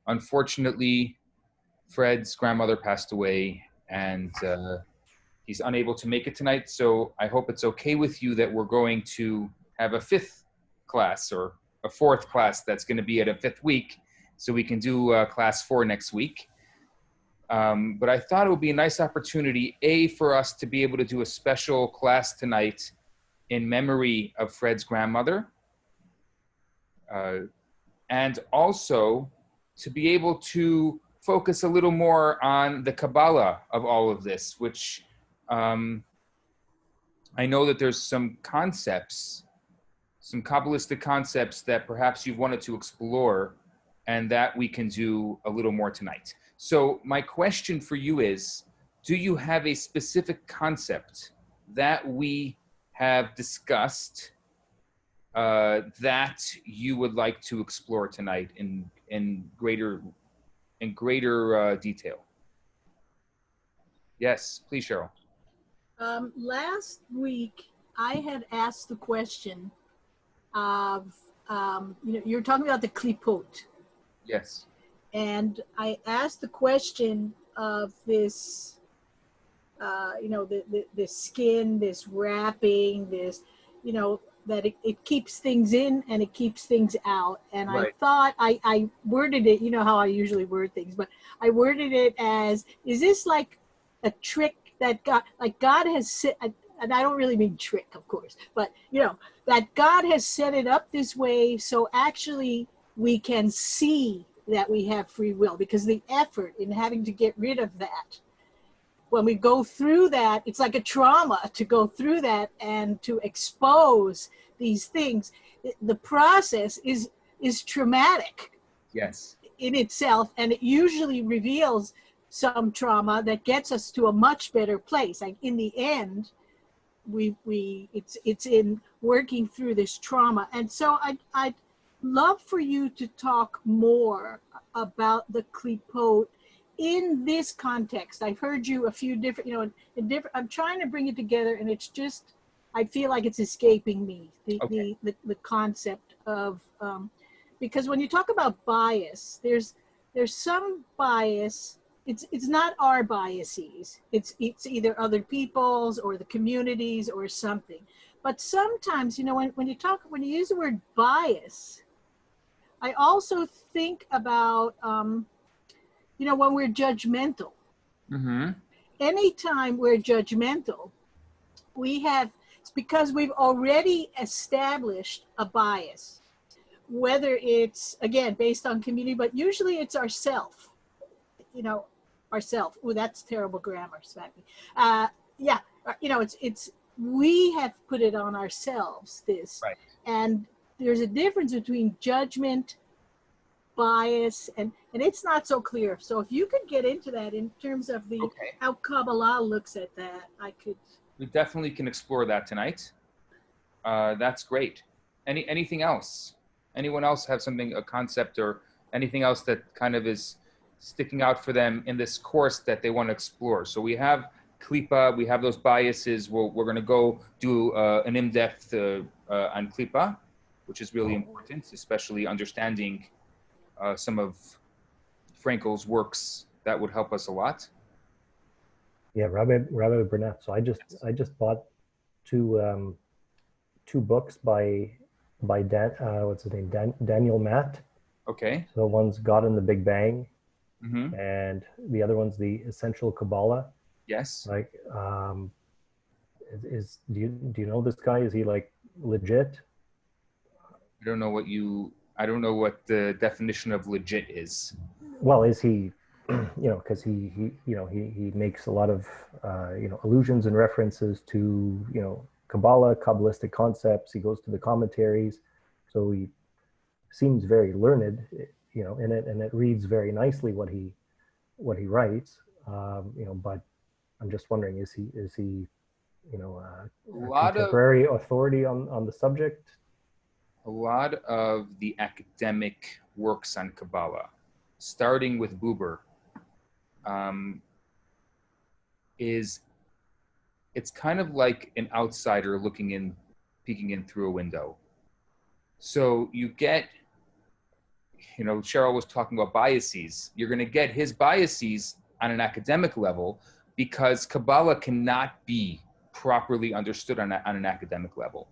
Unfortunately, Fred's grandmother passed away, and he's unable to make it tonight. So I hope it's okay with you that we're going to have a fifth class or a fourth class that's going to be at a fifth week, so we can do class 4 next week. But I thought it would be a nice opportunity, for us to be able to do a special class tonight in memory of Fred's grandmother, and also to be able to focus a little more on the Kabbalah of all of this, which I know that there's some concepts, some Kabbalistic concepts that perhaps you wanted to explore, and that we can do a little more tonight. So my question for you is, do you have a specific concept that we have discussed that you would like to explore tonight in greater detail? Yes, please, Cheryl. Last week, I had asked the question of, you're talking about the Kelipot. Yes. And I asked the question of this, the skin, this wrapping, this, that it keeps things in and it keeps things out. And right. I thought I worded it, you know how I usually word things, but I worded it as, is this like a trick that God has, and I don't really mean trick, of course, but that God has set it up this way so actually we can see that we have free will, because the effort in having to get rid of that, when we go through that, it's like a trauma to go through that and to expose these things. The process is traumatic. Yes. In itself, and it usually reveals some trauma that gets us to a much better place. Like in the end, it's in working through this trauma. And so I'd love for you to talk more about the Kelipot in this context. I've heard you a few different, I'm trying to bring it together, and it's just, I feel like it's escaping me, the concept of, because when you talk about bias, there's some bias. It's not our biases. It's either other people's or the communities or something. But sometimes, when you use the word bias, I also think about, when we're judgmental. Mm-hmm. Anytime we're judgmental, it's because we've already established a bias, whether it's, again, based on community, but usually it's ourself, ourself. Oh, that's terrible grammar, smack me. We have put it on ourselves, this. Right. And there's a difference between judgment, bias, and it's not so clear. So if you could get into that in terms of how Kabbalah looks at that, we definitely can explore that tonight. That's great. Anything else? Anyone else have something, a concept or anything else that kind of is sticking out for them in this course that they want to explore? So we have Klipa, we have those biases. We're going to go do an in-depth on Klipa, which is really important, especially understanding some of Frankel's works. That would help us a lot. Yeah, Rabbi Burnett. So I just bought two books by what's his name, Daniel Matt. Okay. So one's God in the Big Bang, mm-hmm. and the other one's the Essential Kabbalah. Yes. Like, do you know this guy? Is he like legit? I don't know what the definition of legit is. Well, is he, because he makes a lot of allusions and references to Kabbalah, Kabbalistic concepts. He goes to the commentaries, so he seems very learned, in it, and it reads very nicely what he writes. But I'm just wondering, is he a contemporary authority on the subject? A lot of the academic works on Kabbalah, starting with Buber, it's kind of like an outsider peeking in through a window. So you get Cheryl was talking about biases. You're going to get his biases on an academic level because Kabbalah cannot be properly understood on an academic level.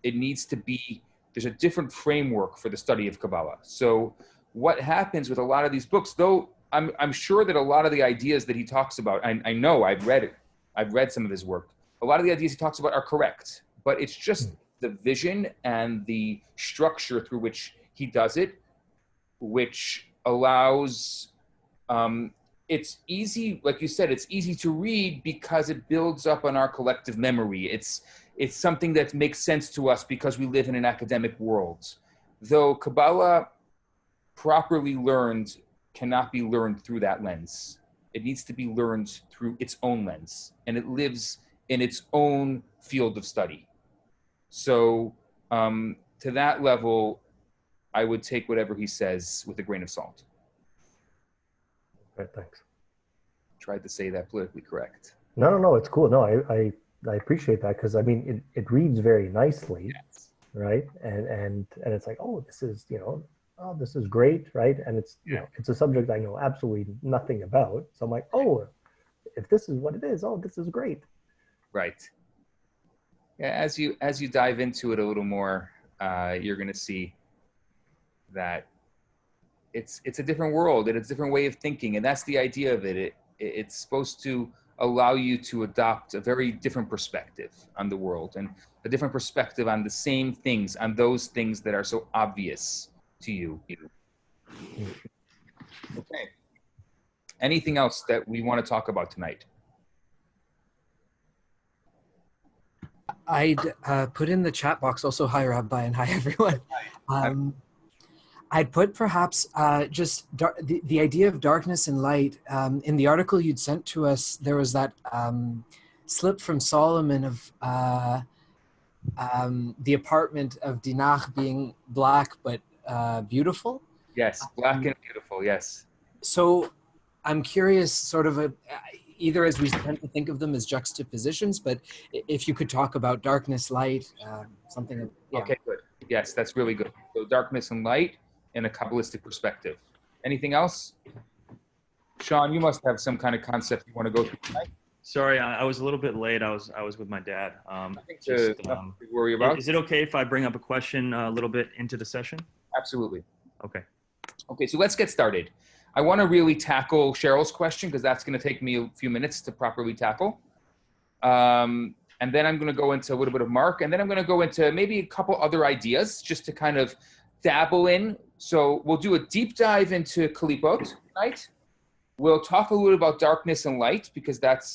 It needs to be, there's a different framework for the study of Kabbalah. So what happens with a lot of these books, though I'm sure that a lot of the ideas that he talks about, I know I've read some of his work. A lot of the ideas he talks about are correct, but it's just the vision and the structure through which he does it, which allows, it's easy, like you said, it's easy to read because it builds up on our collective memory. It's something that makes sense to us because we live in an academic world. Though Kabbalah, properly learned, cannot be learned through that lens. It needs to be learned through its own lens, and it lives in its own field of study. So to that level, I would take whatever he says with a grain of salt. Right, thanks. Tried to say that politically correct. No, it's cool. No, I appreciate that, because I mean it reads very nicely, Yes. right? And it's like, oh, this is, oh, this is great, right? And it's it's a subject I know absolutely nothing about. So I'm like, oh, if this is what it is, oh, this is great. Right. Yeah, as you dive into it a little more, you're going to see that it's a different world and it's a different way of thinking, and that's the idea of it. It's supposed to allow you to adopt a very different perspective on the world and a different perspective on the same things, on those things that are so obvious to you. Okay. Anything else that we want to talk about tonight? I'd put in the chat box also, hi Rabbi and hi everyone. I'd put perhaps just the idea of darkness and light. In the article you'd sent to us, there was that slip from Solomon of the apartment of Dinah being black but beautiful. Yes, black and beautiful, yes. So I'm curious, sort of either as we tend to think of them as juxtapositions, but if you could talk about darkness, light, something. Yeah. Okay, good. Yes, that's really good. So darkness and light in a Kabbalistic perspective. Anything else? Sean, you must have some kind of concept you want to go through tonight. Sorry, I was a little bit late. I was with my dad. Nothing to worry about. Is it okay if I bring up a question a little bit into the session? Absolutely. Okay. Okay, so let's get started. I want to really tackle Cheryl's question because that's going to take me a few minutes to properly tackle. And then I'm going to go into a little bit of Mark, and then I'm going to go into maybe a couple other ideas just to kind of dabble in. So we'll do a deep dive into Kelipot tonight. We'll talk a little about darkness and light because that's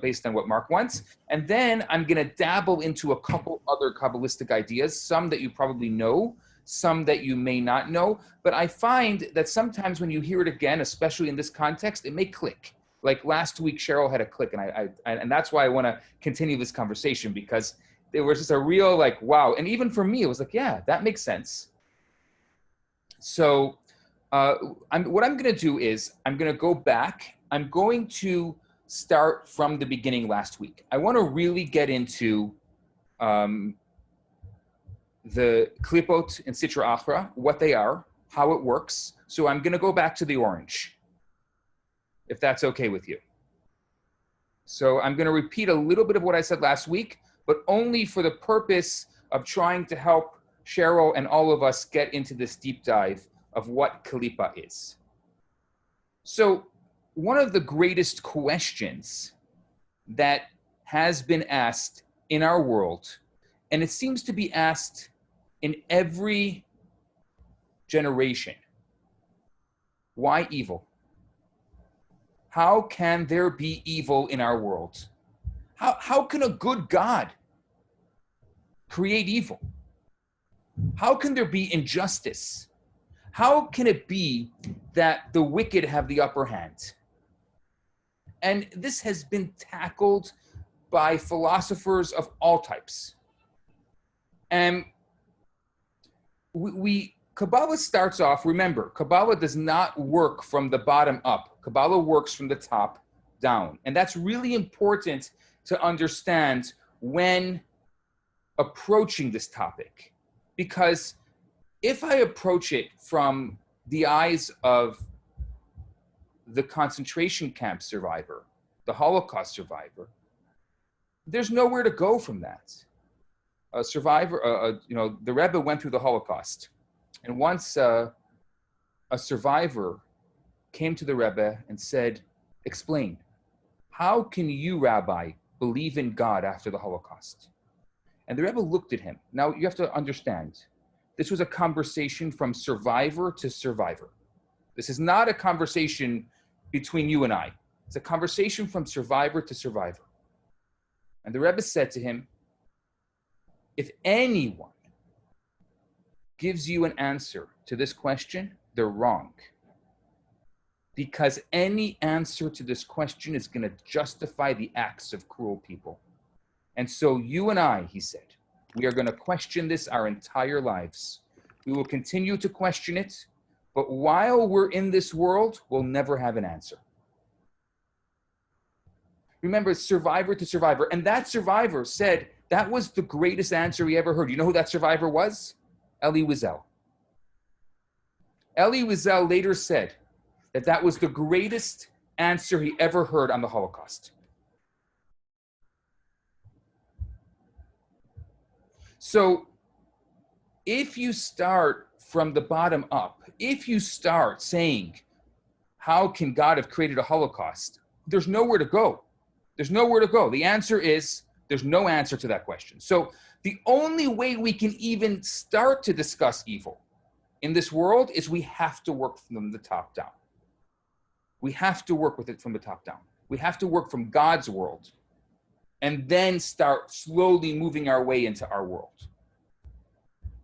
based on what Mark wants. And then I'm going to dabble into a couple other Kabbalistic ideas, some that you probably know, some that you may not know. But I find that sometimes when you hear it again, especially in this context, it may click. Like last week, Cheryl had a click, and that's why I want to continue this conversation, because there was just a real like, wow. And even for me, it was like, yeah, that makes sense. So what I'm going to do is I'm going to go back. I'm going to start from the beginning last week. I want to really get into the Kelipot and Sitra Achra, what they are, how it works. So I'm going to go back to the orange, if that's okay with you. So I'm going to repeat a little bit of what I said last week, but only for the purpose of trying to help Cheryl and all of us get into this deep dive of what Kelipot is. So one of the greatest questions that has been asked in our world, and it seems to be asked in every generation: why evil? How can there be evil in our world? How can a good God create evil? How can there be injustice? How can it be that the wicked have the upper hand? And this has been tackled by philosophers of all types. And Kabbalah starts off, remember, Kabbalah does not work from the bottom up. Kabbalah works from the top down. And that's really important to understand when approaching this topic, because if I approach it from the eyes of the concentration camp survivor, the Holocaust survivor, there's nowhere to go from that. A survivor, the Rebbe went through the Holocaust. And once a survivor came to the Rebbe and said, explain, how can you, Rabbi, believe in God after the Holocaust? And the Rebbe looked at him. Now, you have to understand, this was a conversation from survivor to survivor. This is not a conversation between you and I. It's a conversation from survivor to survivor. And the Rebbe said to him, if anyone gives you an answer to this question, they're wrong. Because any answer to this question is going to justify the acts of cruel people. And so you and I, he said, we are going to question this our entire lives. We will continue to question it, but while we're in this world, we'll never have an answer. Remember, it's survivor to survivor. And that survivor said that was the greatest answer he ever heard. You know who that survivor was? Elie Wiesel. Elie Wiesel later said that that was the greatest answer he ever heard on the Holocaust. So if you start from the bottom up, if you start saying, how can God have created a Holocaust? There's nowhere to go. There's nowhere to go. The answer is, there's no answer to that question. So the only way we can even start to discuss evil in this world is we have to work from the top down. We have to work with it from the top down. We have to work from God's world and then start slowly moving our way into our world.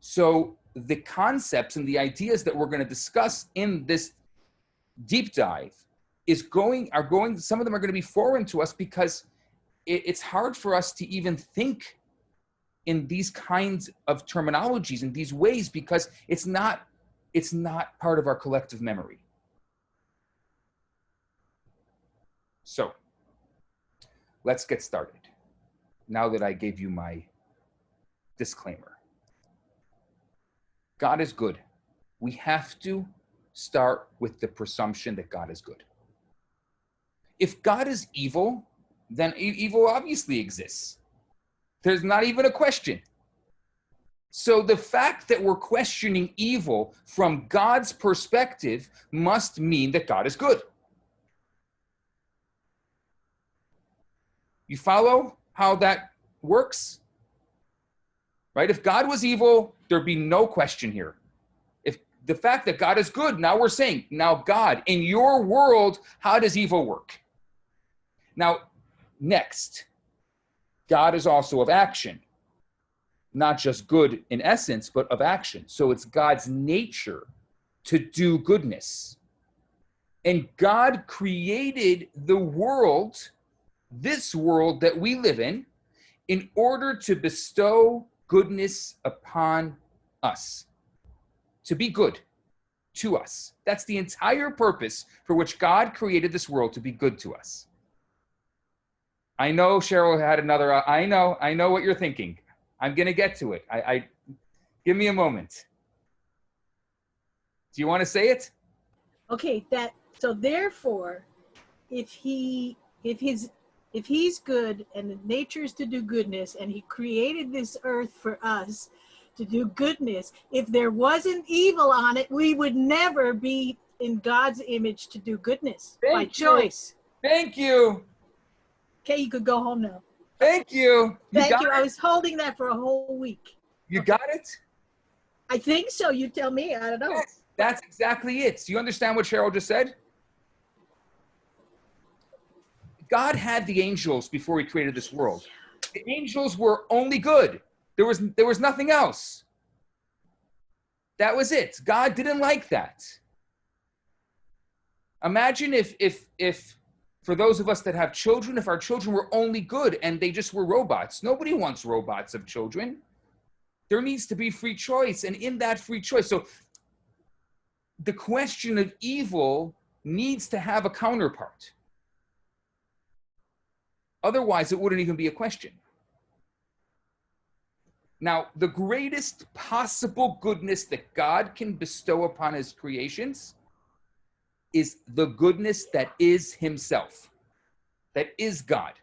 So the concepts and the ideas that we're going to discuss in this deep dive some of them are going to be foreign to us because it's hard for us to even think in these kinds of terminologies, in these ways, because it's not part of our collective memory. So let's get started. Now that I gave you my disclaimer. God is good. We have to start with the presumption that God is good. If God is evil, then evil obviously exists. There's not even a question. So the fact that we're questioning evil from God's perspective must mean that God is good. You follow how that works? Right? If God was evil, there'd be no question here. If the fact that God is good, now we're saying, now God, in your world, how does evil work? Now, next, God is also of action, not just good in essence, but of action. So it's God's nature to do goodness. And God created the world, this world that we live in order to bestow goodness upon us, to be good to us. That's the entire purpose for which God created this world, to be good to us. I know Cheryl had another, I know what you're thinking. I'm going to get to it. Give me a moment. Do you want to say it? Okay, so therefore, if he's good and nature is to do goodness, and he created this earth for us to do goodness, if there wasn't evil on it, we would never be in God's image to do goodness by choice. Thank you. Okay, you could go home now. Thank you. Thank you. I was holding that for a whole week. You got it? I think so. You tell me. I don't know. Yes, that's exactly it. Do you understand what Cheryl just said? God had the angels before he created this world. The angels were only good. There was nothing else. That was it. God didn't like that. Imagine if for those of us that have children, if our children were only good and they just were robots. Nobody wants robots of children. There needs to be free choice. And in that free choice, so the question of evil needs to have a counterpart. Otherwise, it wouldn't even be a question. Now, the greatest possible goodness that God can bestow upon his creations is the goodness that is himself, that is God.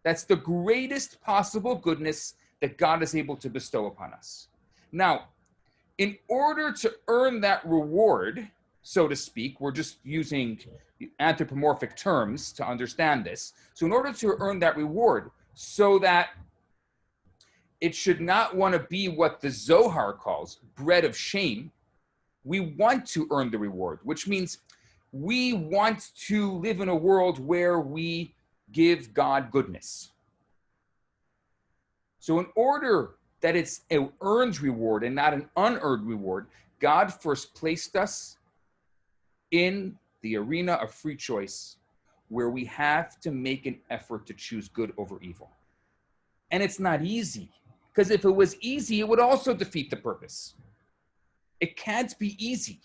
That's the greatest possible goodness that God is able to bestow upon us. Now, in order to earn that reward, so to speak, we're just using anthropomorphic terms to understand this. So in order to earn that reward, so that it should not want to be what the Zohar calls bread of shame, we want to earn the reward, which means we want to live in a world where we give God goodness. So in order that it's an earned reward and not an unearned reward, God first placed us in the arena of free choice, where we have to make an effort to choose good over evil. And it's not easy, because if it was easy, it would also defeat the purpose. It can't be easy.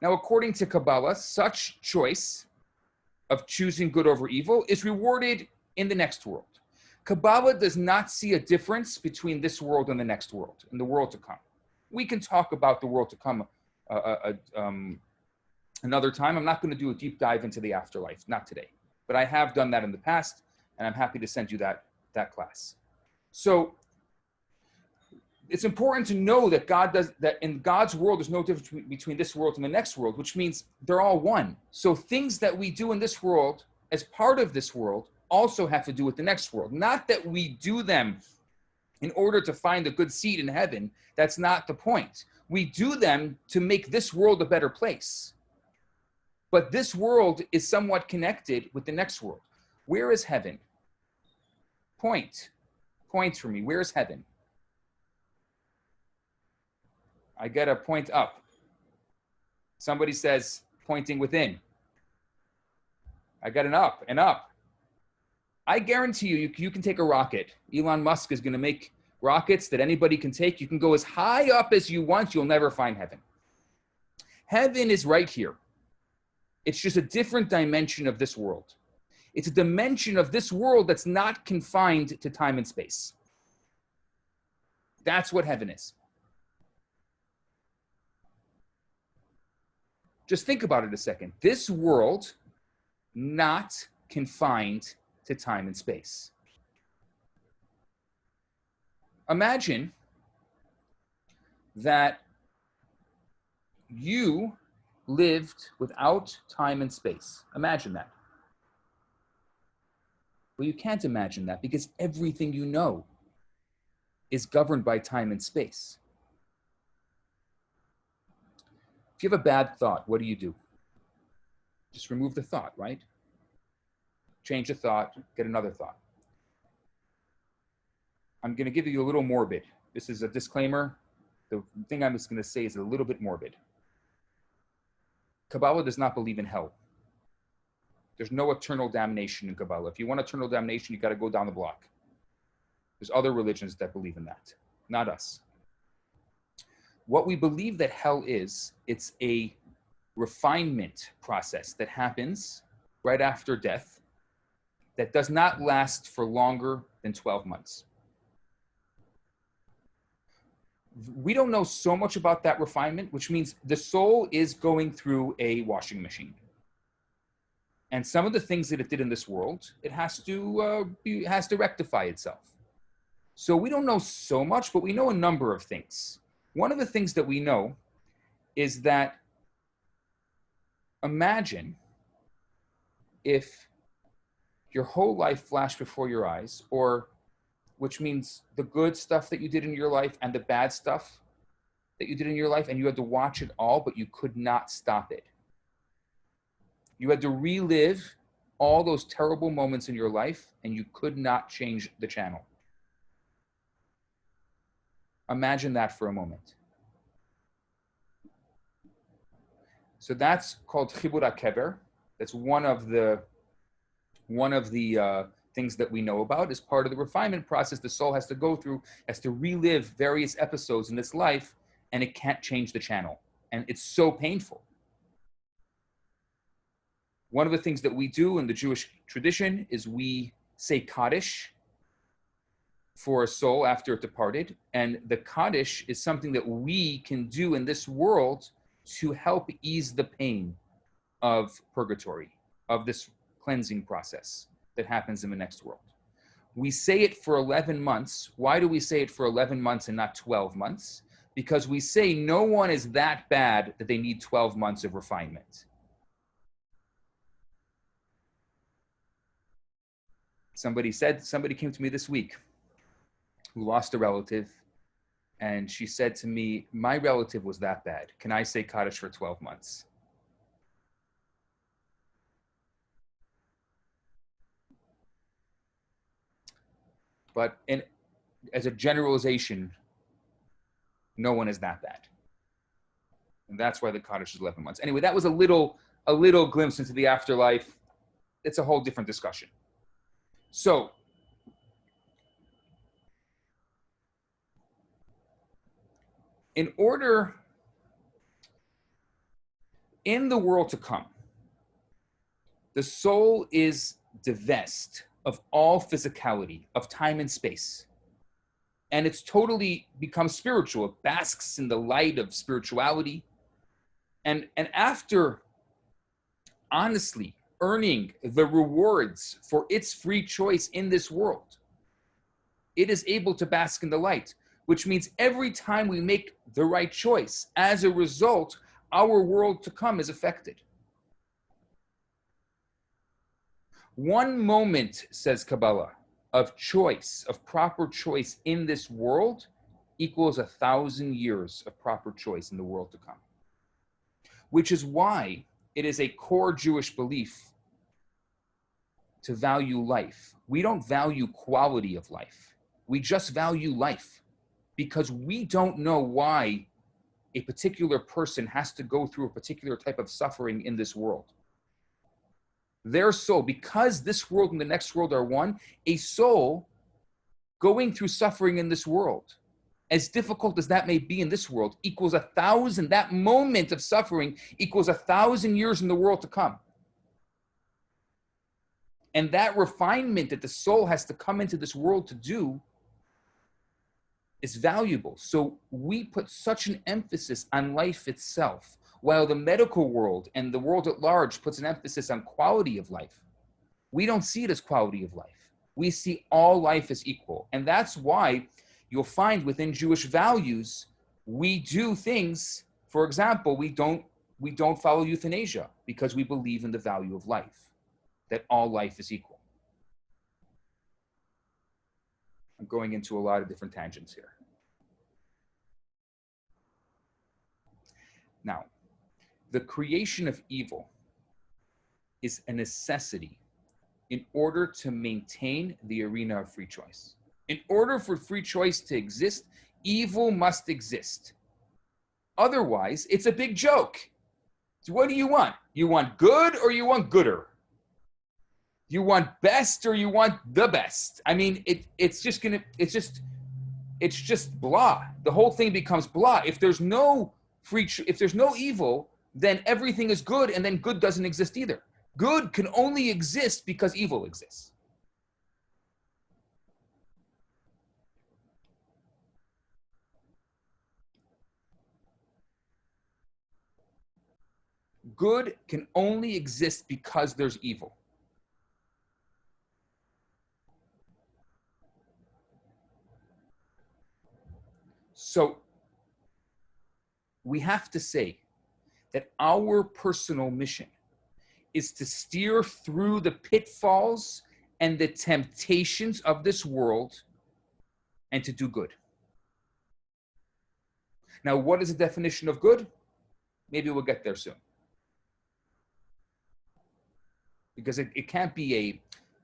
Now, according to Kabbalah, such choice of choosing good over evil is rewarded in the next world. Kabbalah does not see a difference between this world and the next world, and the world to come. We can talk about the world to come another time. I'm not going to do a deep dive into the afterlife, not today. But I have done that in the past, and I'm happy to send you that class. So it's important to know that that in God's world, there's no difference between this world and the next world, which means they're all one. So things that we do in this world as part of this world also have to do with the next world. Not that we do them in order to find a good seat in heaven. That's not the point. We do them to make this world a better place. But this world is somewhat connected with the next world. Where is heaven? Point for me. Where is heaven? I get a point up. Somebody says pointing within. I got an up. I guarantee you can take a rocket. Elon Musk is going to make rockets that anybody can take. You can go as high up as you want. You'll never find heaven. Heaven is right here. It's just a different dimension of this world. It's a dimension of this world that's not confined to time and space. That's what heaven is. Just think about it a second. This world, not confined to time and space. Imagine that you lived without time and space. Imagine that. Well, you can't imagine that because everything you know is governed by time and space. If you have a bad thought, what do? Just remove the thought, right? Change the thought, get another thought. I'm going to give you a little morbid. This is a disclaimer. The thing I'm just going to say is a little bit morbid. Kabbalah does not believe in hell. There's no eternal damnation in Kabbalah. If you want eternal damnation, you got to go down the block. There's other religions that believe in that, not us. What we believe that hell is, it's a refinement process that happens right after death that does not last for longer than 12 months. We don't know so much about that refinement, which means the soul is going through a washing machine. And some of the things that it did in this world, it has to rectify itself. So we don't know so much, but we know a number of things. One of the things that we know is that imagine if your whole life flashed before your eyes, or which means the good stuff that you did in your life and the bad stuff that you did in your life, and you had to watch it all, but you could not stop it. You had to relive all those terrible moments in your life, and you could not change the channel. Imagine that for a moment. So that's called chibur hakever. That's one of the things that we know about. As part of the refinement process the soul has to go through, has to relive various episodes in its life, and it can't change the channel. And it's so painful. One of the things that we do in the Jewish tradition is we say Kaddish for a soul after it departed. And the Kaddish is something that we can do in this world to help ease the pain of purgatory, of this cleansing process that happens in the next world. We say it for 11 months. Why do we say it for 11 months and not 12 months? Because we say no one is that bad that they need 12 months of refinement. Somebody came to me this week who lost a relative, and she said to me, my relative was that bad. Can I say Kaddish for 12 months? But as a generalization, no one is that bad. And that's why the Kaddish is 11 months. Anyway, that was a little glimpse into the afterlife. It's a whole different discussion. So, in the world to come, the soul is divested of all physicality, of time and space. And it's totally become spiritual. It basks in the light of spirituality. And after honestly earning the rewards for its free choice in this world, it is able to bask in the light, which means every time we make the right choice, as a result, our world to come is affected. One moment, says Kabbalah, of choice, of proper choice in this world equals 1,000 years of proper choice in the world to come. Which is why it is a core Jewish belief to value life. We don't value quality of life. We just value life because we don't know why a particular person has to go through a particular type of suffering in this world. Their soul, because this world and the next world are one, a soul going through suffering in this world, as difficult as that may be in this world, equals 1,000, that moment of suffering equals 1,000 years in the world to come. And that refinement that the soul has to come into this world to do is valuable. So we put such an emphasis on life itself, while the medical world and the world at large puts an emphasis on quality of life. We don't see it as quality of life. We see all life as equal. And that's why you'll find within Jewish values, we do things, for example, we don't follow euthanasia because we believe in the value of life, that all life is equal. I'm going into a lot of different tangents here. Now, the creation of evil is a necessity in order to maintain the arena of free choice. In order for free choice to exist, evil must exist. Otherwise, it's a big joke. So what do you want? You want good or you want gooder? You want best or you want the best? I mean, it's just blah. The whole thing becomes blah. If there's no evil, then everything is good, and then good doesn't exist either. Good can only exist because evil exists. Good can only exist because there's evil. So we have to say that our personal mission is to steer through the pitfalls and the temptations of this world and to do good. Now, what is the definition of good? Maybe we'll get there soon. Because it can't be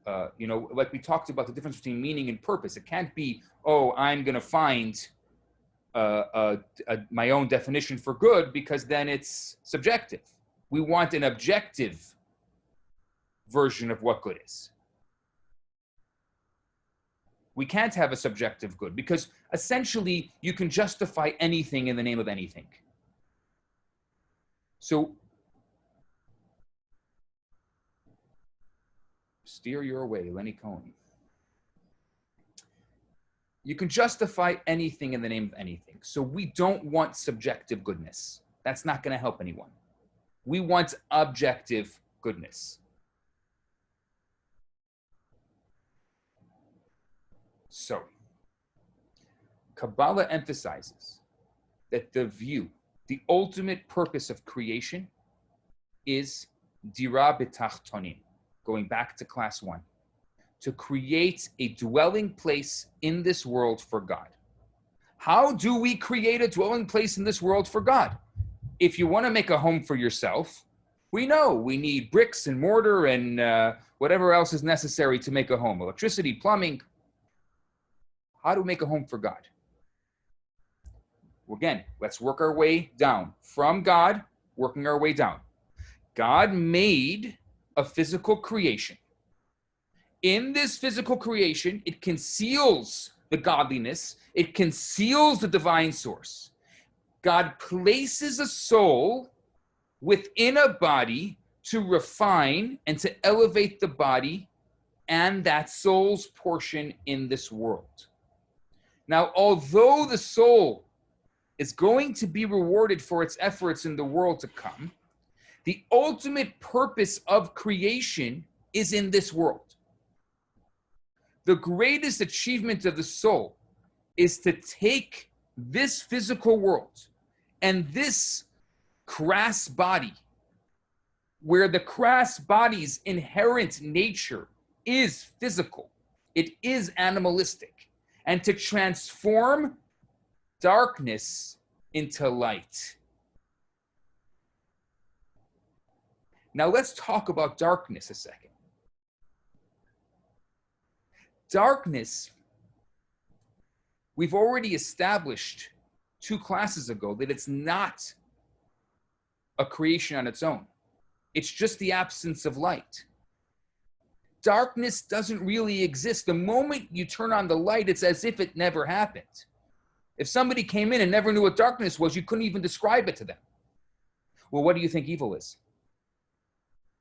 like we talked about the difference between meaning and purpose. It can't be, oh, I'm going to find my own definition for good, because then it's subjective. We want an objective version of what good is. We can't have a subjective good, because essentially you can justify anything in the name of anything. So steer your way, Lenny Cohen. You can justify anything in the name of anything. So we don't want subjective goodness. That's not going to help anyone. We want objective goodness. So, Kabbalah emphasizes that the ultimate purpose of creation is dira b'tachtonim, going back to class 1, to create a dwelling place in this world for God. How do we create a dwelling place in this world for God? If you want to make a home for yourself, we know we need bricks and mortar and whatever else is necessary to make a home, electricity, plumbing. How do we make a home for God? Again, let's work our way down. From God, working our way down. God made a physical creation. In this physical creation, it conceals the godliness. It conceals the divine source. God places a soul within a body to refine and to elevate the body and that soul's portion in this world. Now, although the soul is going to be rewarded for its efforts in the world to come, the ultimate purpose of creation is in this world. The greatest achievement of the soul is to take this physical world and this crass body, where the crass body's inherent nature is physical, it is animalistic, and to transform darkness into light. Now let's talk about darkness a second. Darkness, we've already established 2 classes ago that it's not a creation on its own. It's just the absence of light. Darkness doesn't really exist. The moment you turn on the light, it's as if it never happened. If somebody came in and never knew what darkness was, you couldn't even describe it to them. Well, what do you think evil is?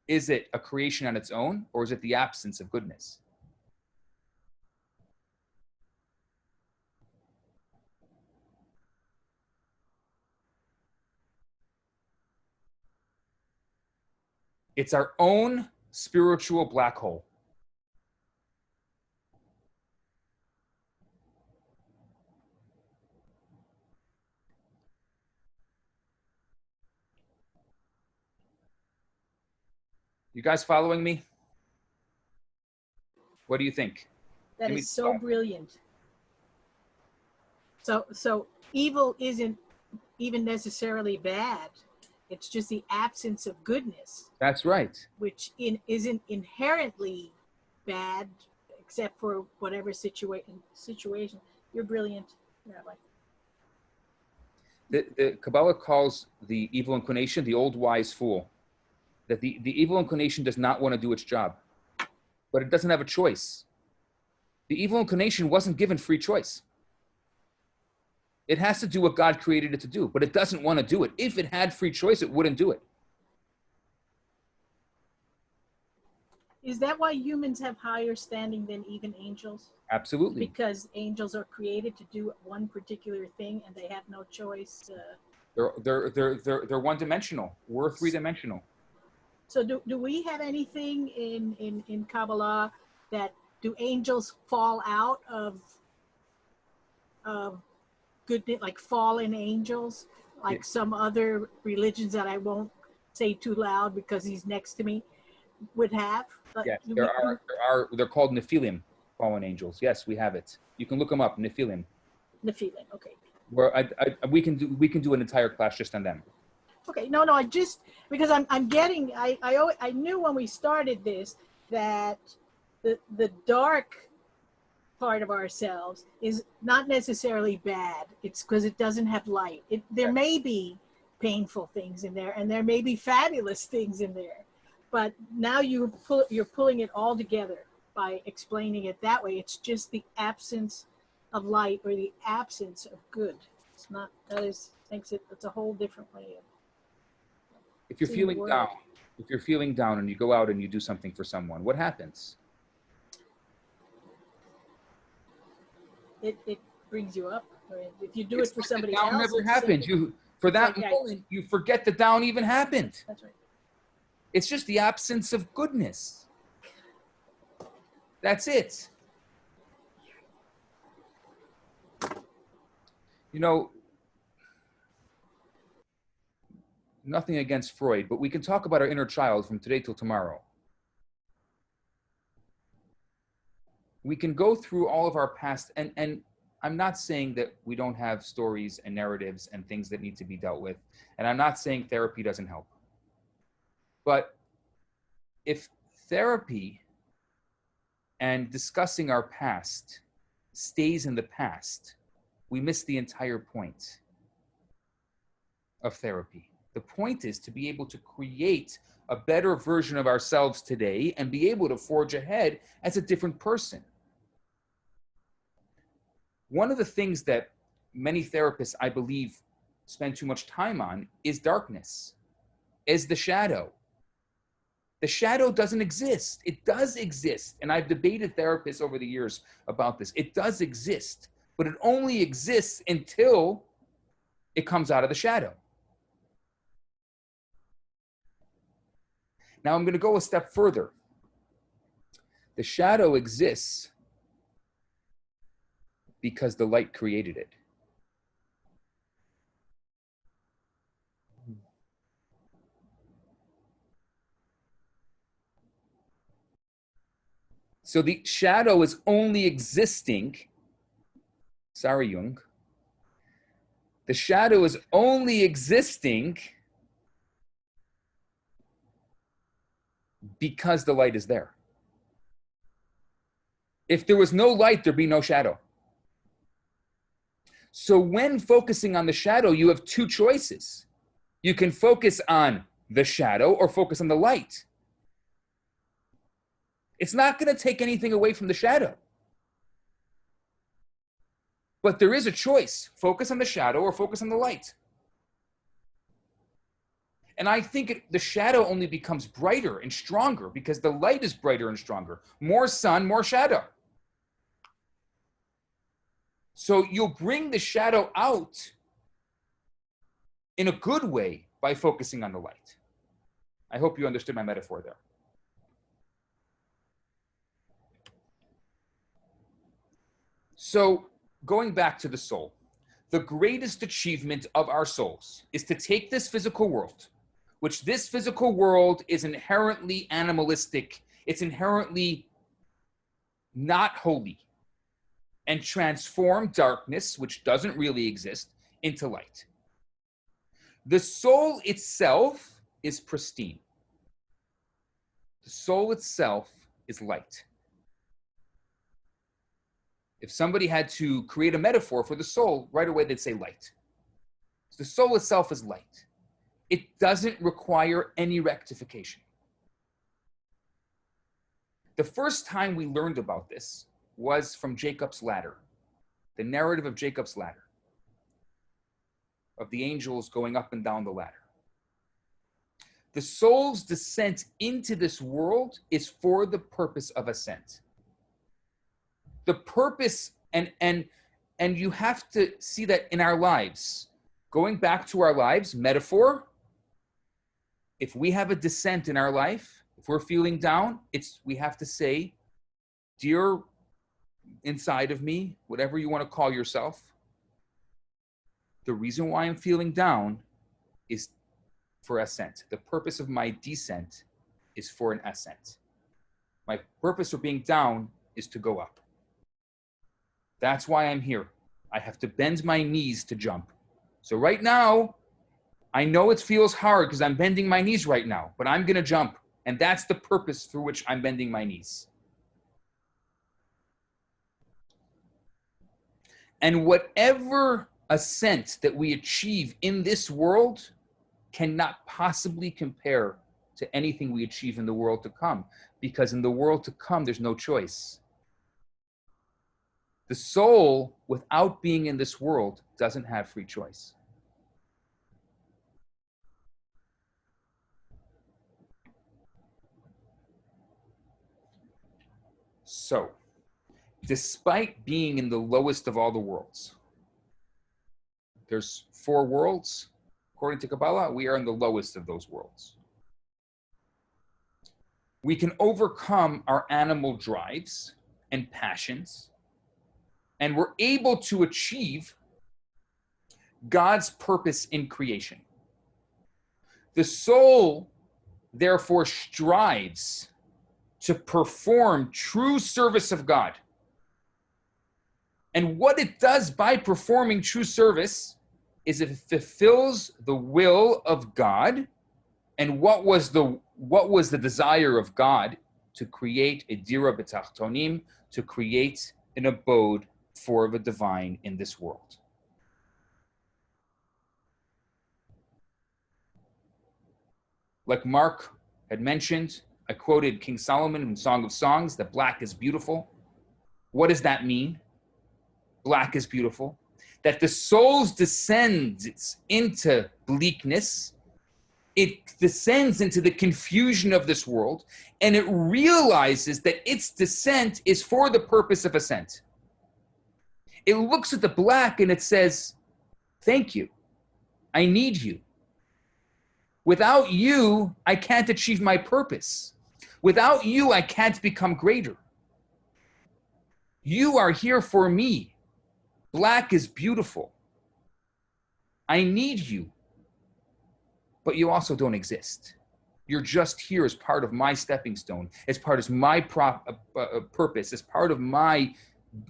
Is it a creation on its own, or is it the absence of goodness? It's our own spiritual black hole. You guys following me? What do you think? That is so brilliant. So evil isn't even necessarily bad. It's just the absence of goodness. That's right. Which isn't inherently bad, except for whatever situation. You're brilliant, Rabbi. The Kabbalah calls the evil inclination the old wise fool. That the evil inclination does not want to do its job, but it doesn't have a choice. The evil inclination wasn't given free choice. It has to do what God created it to do, but it doesn't want to do it. If it had free choice, it wouldn't do it. Is that why humans have higher standing than even angels? Absolutely. Because angels are created to do one particular thing and they have no choice. They're one-dimensional. We're three-dimensional. So do we have anything in Kabbalah that do angels fall out of goodness, like fallen angels, like some other religions that I won't say too loud because he's next to me would have? Yes, they're called Nephilim, fallen angels. Yes, we have it. You can look them up, Nephilim. Nephilim, okay. Where we can do an entire class just on them. Okay, no, I just, because I knew when we started this that the dark part of ourselves is not necessarily bad. It's because it doesn't have light. There may be painful things in there, and there may be fabulous things in there, but now you're pulling it all together by explaining it that way. It's just the absence of light or the absence of good. It's not, it's a whole different way of. If you're feeling down and you go out and you do something for someone, what happens? it brings you up. I mean, if you do it for somebody down else, never happened. For that like, moment, you forget the down even happened. That's right. It's just the absence of goodness. That's it. You know, nothing against Freud, but we can talk about our inner child from today till tomorrow. We can go through all of our past, and I'm not saying that we don't have stories and narratives and things that need to be dealt with, and I'm not saying therapy doesn't help. But if therapy and discussing our past stays in the past, we miss the entire point of therapy. The point is to be able to create a better version of ourselves today and be able to forge ahead as a different person. One of the things that many therapists, I believe, spend too much time on is darkness, is the shadow. The shadow doesn't exist. It does exist. And I've debated therapists over the years about this. It does exist, but it only exists until it comes out of the shadow. Now I'm going to go a step further. The shadow exists because the light created it. So the shadow is only existing, sorry, Jung, the shadow is only existing because the light is there. If there was no light, there'd be no shadow. So when focusing on the shadow, you have two choices. You can focus on the shadow or focus on the light. It's not going to take anything away from the shadow. But there is a choice. Focus on the shadow or focus on the light. And I think the shadow only becomes brighter and stronger because the light is brighter and stronger. More sun, more shadow. So you'll bring the shadow out in a good way by focusing on the light. I hope you understood my metaphor there. So going back to the soul, the greatest achievement of our souls is to take this physical world, which this physical world is inherently animalistic, it's inherently not holy, and transform darkness, which doesn't really exist, into light. The soul itself is pristine. The soul itself is light. If somebody had to create a metaphor for the soul, right away they'd say light. The soul itself is light. It doesn't require any rectification. The first time we learned about this was from Jacob's ladder, the narrative of Jacob's ladder, of the angels going up and down the ladder. The soul's descent into this world is for the purpose of ascent. The purpose, and you have to see that in our lives, going back to our lives, metaphor, if we have a descent in our life, if we're feeling down, we have to say, dear inside of me, whatever you want to call yourself, the reason why I'm feeling down is for ascent. The purpose of my descent is for an ascent. My purpose for being down is to go up. That's why I'm here. I have to bend my knees to jump. So right now, I know it feels hard because I'm bending my knees right now, but I'm going to jump. And that's the purpose through which I'm bending my knees. And whatever ascent that we achieve in this world cannot possibly compare to anything we achieve in the world to come, because in the world to come, there's no choice. The soul, without being in this world, doesn't have free choice. So, despite being in the lowest of all the worlds. There's 4 worlds. According to Kabbalah, we are in the lowest of those worlds. We can overcome our animal drives and passions, and we're able to achieve God's purpose in creation. The soul, therefore, strives to perform true service of God. And what it does by performing true service is it fulfills the will of God. And what was the desire of God? To create a dira b'tachtonim, to create an abode for the divine in this world. Like Mark had mentioned, I quoted King Solomon in Song of Songs that black is beautiful. What does that mean? Black is beautiful. That the soul descends into bleakness. It descends into the confusion of this world, and it realizes that its descent is for the purpose of ascent. It looks at the black and it says, thank you. I need you. Without you, I can't achieve my purpose. Without you, I can't become greater. You are here for me. Black is beautiful. I need you. But you also don't exist. You're just here as part of my stepping stone, as part of my purpose, as part of my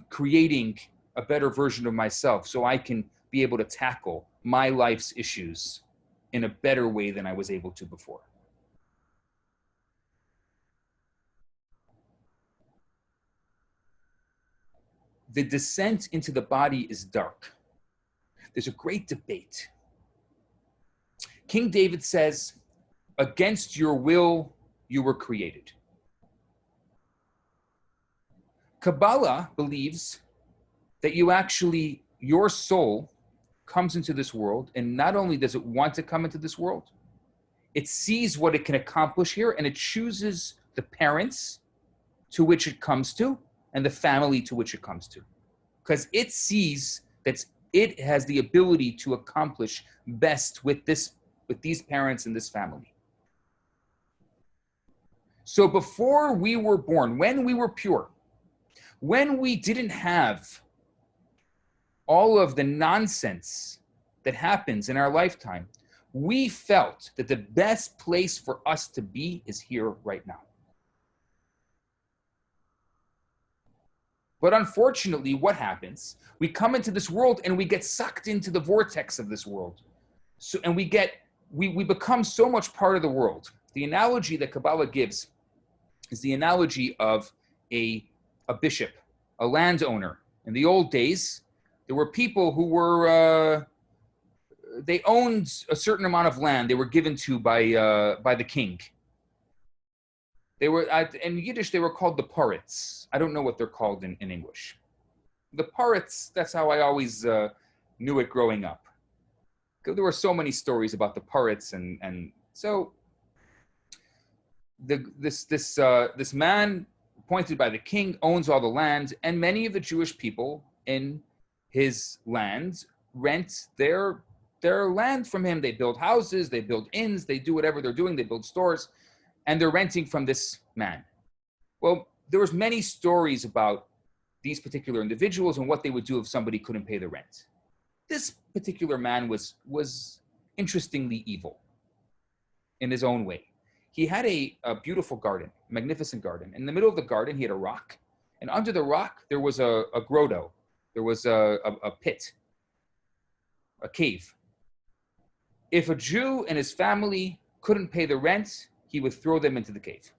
creating a better version of myself so I can be able to tackle my life's issues in a better way than I was able to before. The descent into the body is dark. There's a great debate. King David says, against your will, you were created. Kabbalah believes that your soul comes into this world, and not only does it want to come into this world, it sees what it can accomplish here, and it chooses the parents to which it comes to and the family to which it comes to. Because it sees that it has the ability to accomplish best with these parents and this family. So before we were born, when we were pure, when we didn't have all of the nonsense that happens in our lifetime, we felt that the best place for us to be is here right now. But unfortunately, what happens? We come into this world and we get sucked into the vortex of this world. And we become so much part of the world. The analogy that Kabbalah gives is the analogy of a bishop, a landowner. In the old days, there were people who were, they owned a certain amount of land they were given to by the king. They were, in Yiddish, they were called the parrots. I don't know what they're called in English. The parrots, that's how I always knew it growing up. There were so many stories about the parrots, and so this man appointed by the king owns all the land, and many of the Jewish people in his land rent their land from him. They build houses, they build inns, they do whatever they're doing, they build stores, and they're renting from this man. Well, there was many stories about these particular individuals and what they would do if somebody couldn't pay the rent. This particular man was interestingly evil in his own way. He had a beautiful garden, magnificent garden. In the middle of the garden, he had a rock. And under the rock, there was a grotto. There was a pit, a cave. If a Jew and his family couldn't pay the rent, he would throw them into the cave.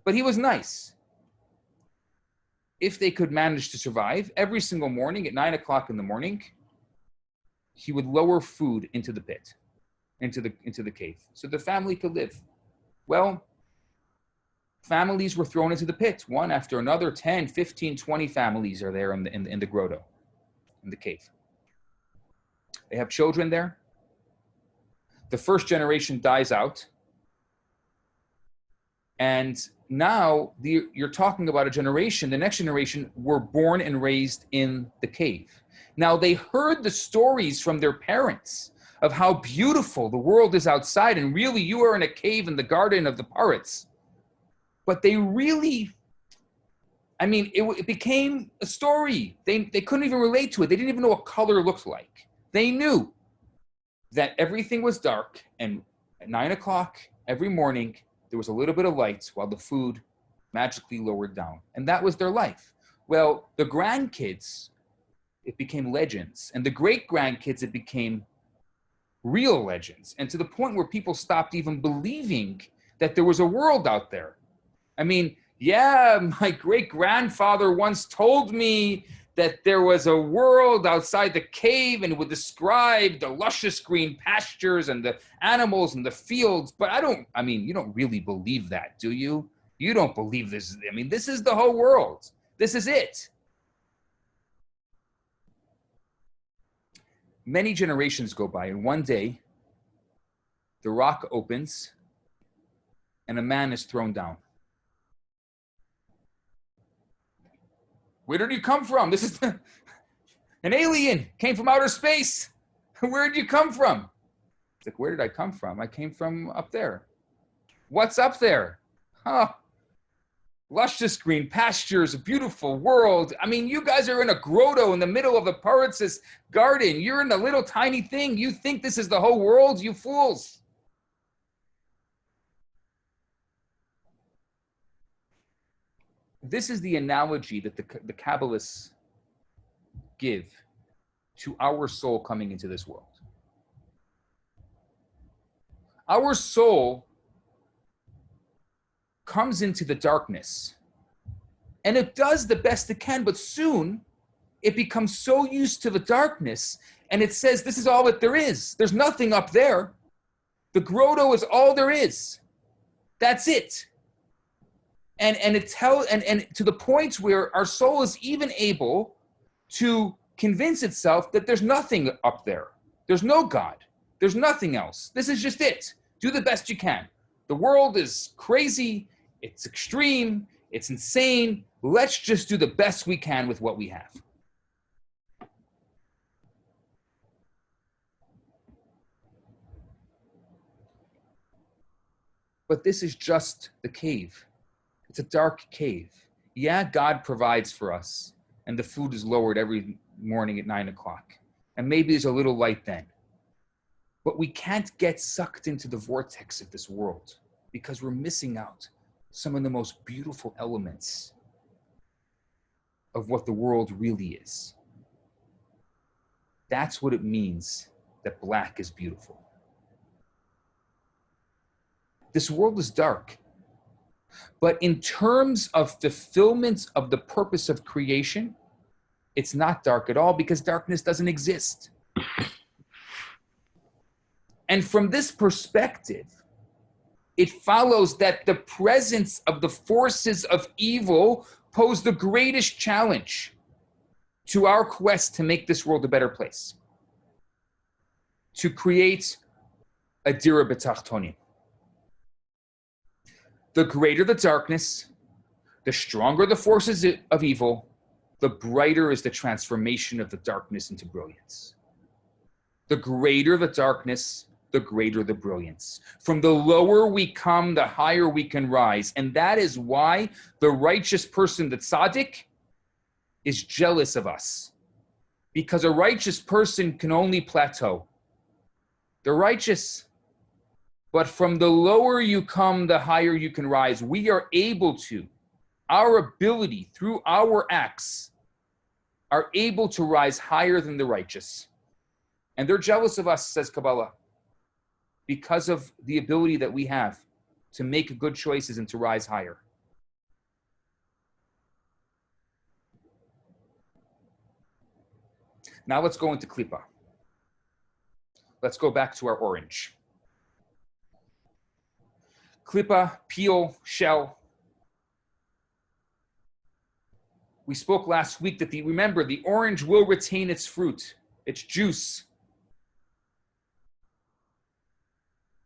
But he was nice. If they could manage to survive, every single morning at 9 o'clock in the morning, he would lower food into the pit, into the cave, so the family could live. Well, families were thrown into the pit, one after another. 10, 15, 20 families are there in the grotto, in the cave. They have children there. The first generation dies out, and now you're talking about a generation, the next generation were born and raised in the cave. Now they heard the stories from their parents of how beautiful the world is outside, and really you are in a cave in the garden of the pirates. But they really, I mean, it became a story. They couldn't even relate to it. They didn't even know what color looked like. They knew that everything was dark, and at 9 o'clock every morning, there was a little bit of light while the food magically lowered down. And that was their life. Well, the grandkids, it became legends. And the great-grandkids, it became real legends. And to the point where people stopped even believing that there was a world out there. I mean, yeah, my great-grandfather once told me that there was a world outside the cave and would describe the luscious green pastures and the animals and the fields. But you don't really believe that, do you? You don't believe this. I mean, this is the whole world. This is it. Many generations go by, and one day, the rock opens and a man is thrown down. Where did you come from? This is an alien, came from outer space. Where did you come from? It's like, where did I come from? I came from up there. What's up there? Huh. Luscious green pastures, a beautiful world. I mean, you guys are in a grotto in the middle of the pirates' garden. You're in a little tiny thing. You think this is the whole world, you fools. This is the analogy that the Kabbalists give to our soul coming into this world. Our soul comes into the darkness, and it does the best it can, but soon it becomes so used to the darkness, and it says, this is all that there is. There's nothing up there. The grotto is all there is. That's it. And to the point where our soul is even able to convince itself that there's nothing up there. There's no God. There's nothing else. This is just it. Do the best you can. The world is crazy. It's extreme. It's insane. Let's just do the best we can with what we have. But this is just the cave. It's a dark cave. Yeah, God provides for us, and the food is lowered every morning at 9 o'clock. And maybe there's a little light then. But we can't get sucked into the vortex of this world because we're missing out some of the most beautiful elements of what the world really is. That's what it means that black is beautiful. This world is dark. But in terms of fulfillment of the purpose of creation, it's not dark at all because darkness doesn't exist. And from this perspective, it follows that the presence of the forces of evil pose the greatest challenge to our quest to make this world a better place, to create a dira b'tachtonim. The greater the darkness, the stronger the forces of evil, the brighter is the transformation of the darkness into brilliance. The greater the darkness, the greater the brilliance. From the lower we come, the higher we can rise. And that is why the righteous person, the tzaddik, is jealous of us. Because a righteous person can only plateau. They're righteous. But from the lower you come, the higher you can rise. We are able to, our ability through our acts, are able to rise higher than the righteous. And they're jealous of us, says Kabbalah, because of the ability that we have to make good choices and to rise higher. Now let's go into Klipa. Let's go back to our orange. Klipa, peel, shell. We spoke last week that remember, the orange will retain its fruit, its juice.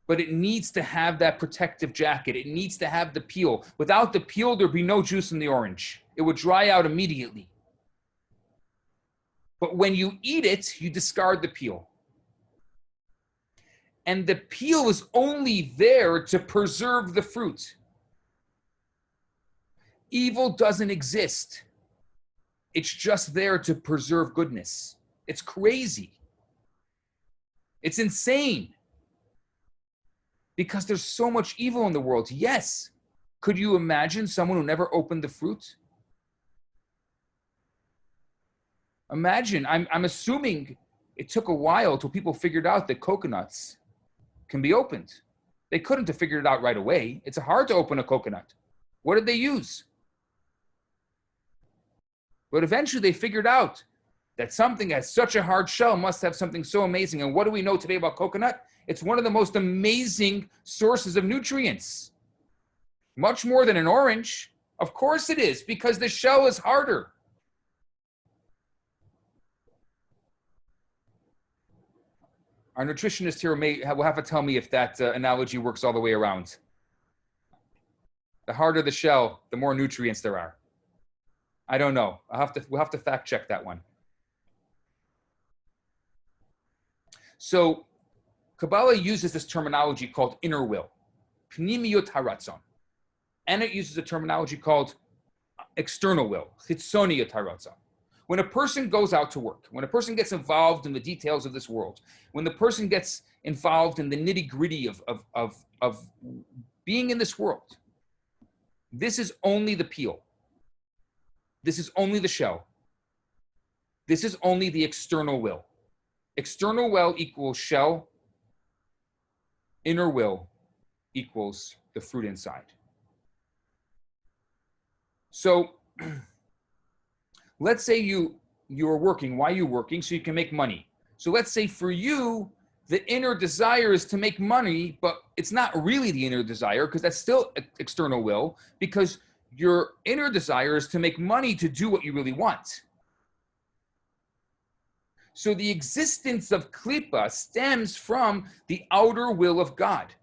but it needs to have that protective jacket. It needs to have the peel. Without the peel, there'd be no juice in the orange. It would dry out immediately. But when you eat it, you discard the peel. And the peel is only there to preserve the fruit. Evil doesn't exist. It's just there to preserve goodness. It's crazy. It's insane. Because there's so much evil in the world. Yes. Could you imagine someone who never opened the fruit? Imagine, I'm assuming it took a while till people figured out that coconuts can be opened. They couldn't have figured it out right away. It's hard to open a coconut. What did they use? But eventually they figured out that something that has such a hard shell must have something so amazing. And what do we know today about coconut? It's one of the most amazing sources of nutrients. Much more than an orange. Of course it is, because the shell is harder. Our nutritionist here will have to tell me if that analogy works all the way around. The harder the shell, the more nutrients there are. I don't know. We'll have to fact check that one. So Kabbalah uses this terminology called inner will, pnimiyut haratzon, and it uses a terminology called external will, chitzoniyut haratzon. When a person goes out to work, when a person gets involved in the details of this world, when the person gets involved in the nitty-gritty of being in this world, this is only the peel. This is only the shell. This is only the external will. External will equals shell. Inner will equals the fruit inside. So let's say you're working. Why are you working? So you can make money. So let's say for you, the inner desire is to make money, but it's not really the inner desire because that's still external will, because your inner desire is to make money to do what you really want. So the existence of klipa stems from the outer will of God,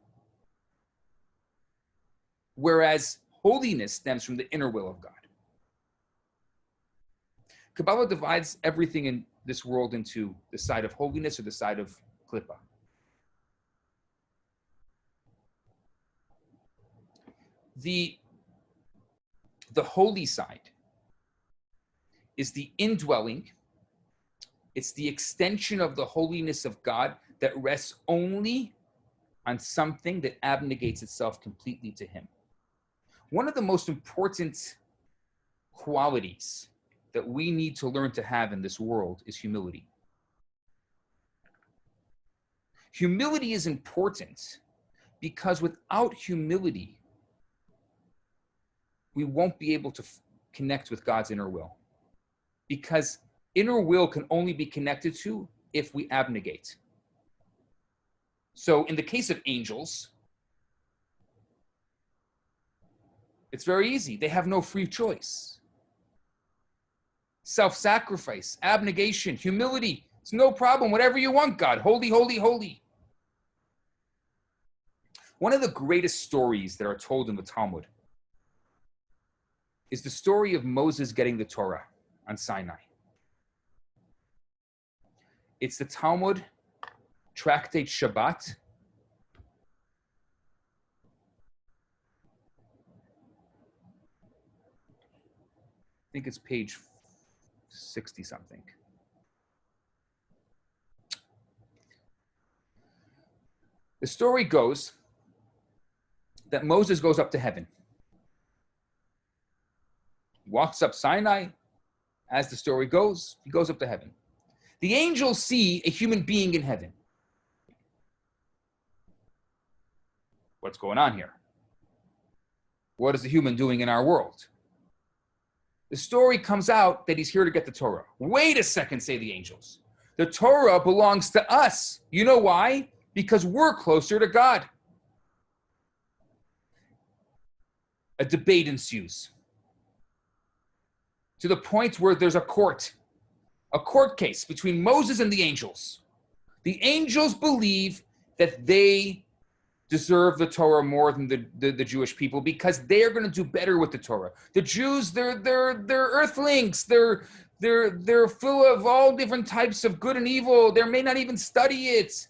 whereas holiness stems from the inner will of God. Kabbalah divides everything in this world into the side of holiness or the side of klipa. The holy side is the indwelling. It's the extension of the holiness of God that rests only on something that abnegates itself completely to Him. One of the most important qualities that we need to learn to have in this world is humility. Humility is important because without humility, we won't be able to connect with God's inner will. Because inner will can only be connected to if we abnegate. So in the case of angels, it's very easy. They have no free choice. Self-sacrifice, abnegation, humility. It's no problem. Whatever you want, God. Holy, holy, holy. One of the greatest stories that are told in the Talmud is the story of Moses getting the Torah on Sinai. It's the Talmud, Tractate Shabbat. I think it's page 60 something. The story goes that Moses goes up to heaven, walks up Sinai. As the story goes, he goes up to heaven. The angels see a human being in heaven. What's going on here? What is the human doing in our world? The story comes out that he's here to get the Torah. Wait a second, say the angels. The Torah belongs to us. You know why? Because we're closer to God. A debate ensues to the point where there's a court case between Moses and the angels. The angels believe that they deserve the Torah more than the Jewish people because they're going to do better with the Torah. The Jews, they're earthlings. They're full of all different types of good and evil. They may not even study it.